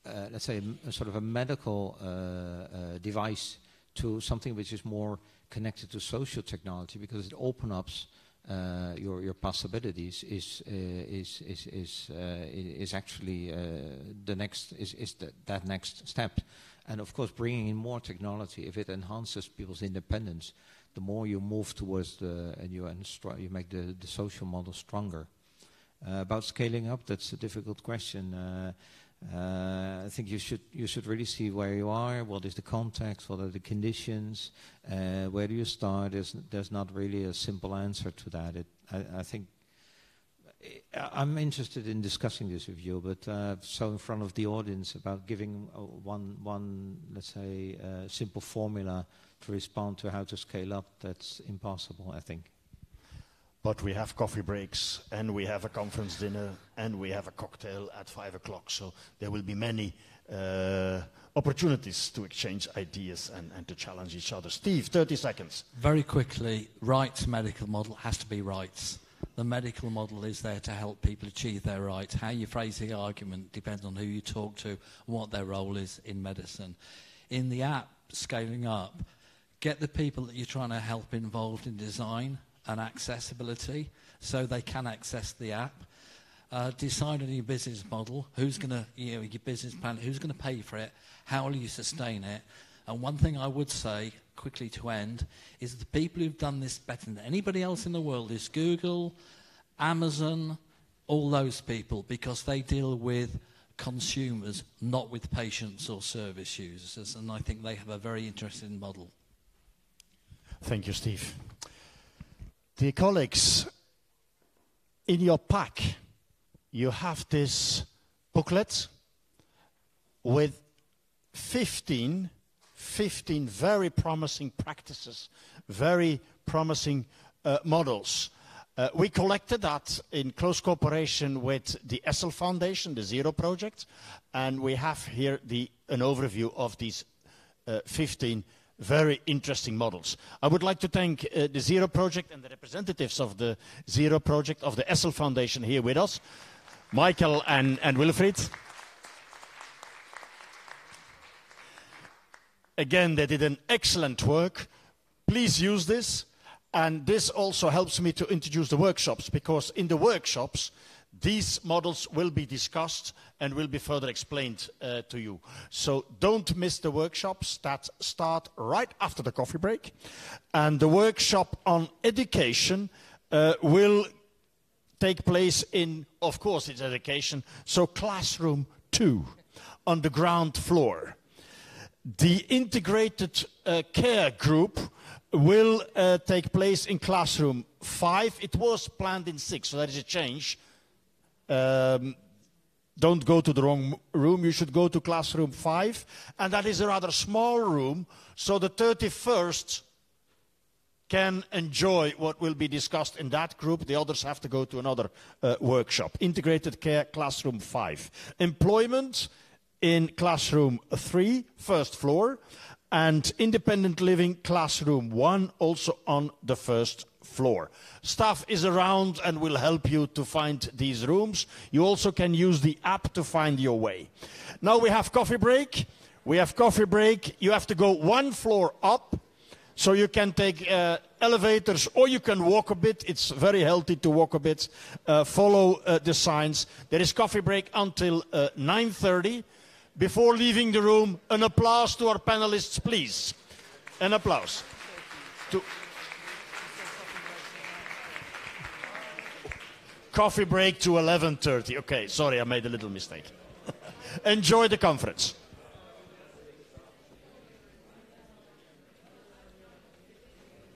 let's say, a sort of a medical device to something which is more connected to social technology, because it opens up your possibilities, is actually that next step. And of course, bringing in more technology, if it enhances people's independence, the more you move towards you make the social model stronger. About scaling up, that's a difficult question. I think you should really see where you are, what is the context, what are the conditions, where do you start. There's not really a simple answer to that. I think I'm interested in discussing this with you, but so in front of the audience about giving one let's say simple formula to respond to how to scale up, that's impossible, I think. But we have coffee breaks, and we have a conference dinner, and we have a cocktail at 5 o'clock. So there will be many opportunities to exchange ideas and to challenge each other. Steve, 30 seconds. Very quickly, rights medical model has to be rights. The medical model is there to help people achieve their rights. How you phrase the argument depends on who you talk to and what their role is in medicine. In the app, scaling up, get the people that you're trying to help involved in design and accessibility so they can access the app. Decide on your business model, who's going to, your business plan, who's going to pay for it, how will you sustain it. And one thing I would say, quickly to end, is the people who've done this better than anybody else in the world is Google, Amazon, all those people, because they deal with consumers, not with patients or service users, and I think they have a very interesting model. Thank you, Steve. Dear colleagues, in your pack, you have this booklet with 15 very promising practices, very promising models. We collected that in close cooperation with the ESSEL Foundation, the Zero Project, and we have here an overview of these 15 very interesting models. I would like to thank the Zero Project and the representatives of the Zero Project of the ESSEL Foundation here with us, Michael and Wilfried. Again, they did an excellent work. Please use this. And this also helps me to introduce the workshops, because in the workshops, these models will be discussed and will be further explained to you. So don't miss the workshops that start right after the coffee break. And the workshop on education will take place in, of course, it's education, so classroom 2 on the ground floor. The integrated care group will take place in classroom 5. It was planned in 6, so that is a change. Don't go to the wrong room. You should go to classroom 5. And that is a rather small room, so the 31st can enjoy what will be discussed in that group. The others have to go to another workshop. Integrated care, classroom 5. Employment in classroom 3, first floor. And independent living, classroom 1, also on the first floor. Staff is around and will help you to find these rooms. You also can use the app to find your way. Now we have coffee break. We have coffee break. You have to go 1 floor up, so you can take elevators or you can walk a bit. It's very healthy to walk a bit. Follow the signs. There is coffee break until 9:30. Before leaving the room, an applause to our panelists, please. An applause. Coffee break to 11:30. Okay, sorry, I made a little mistake. Enjoy the conference.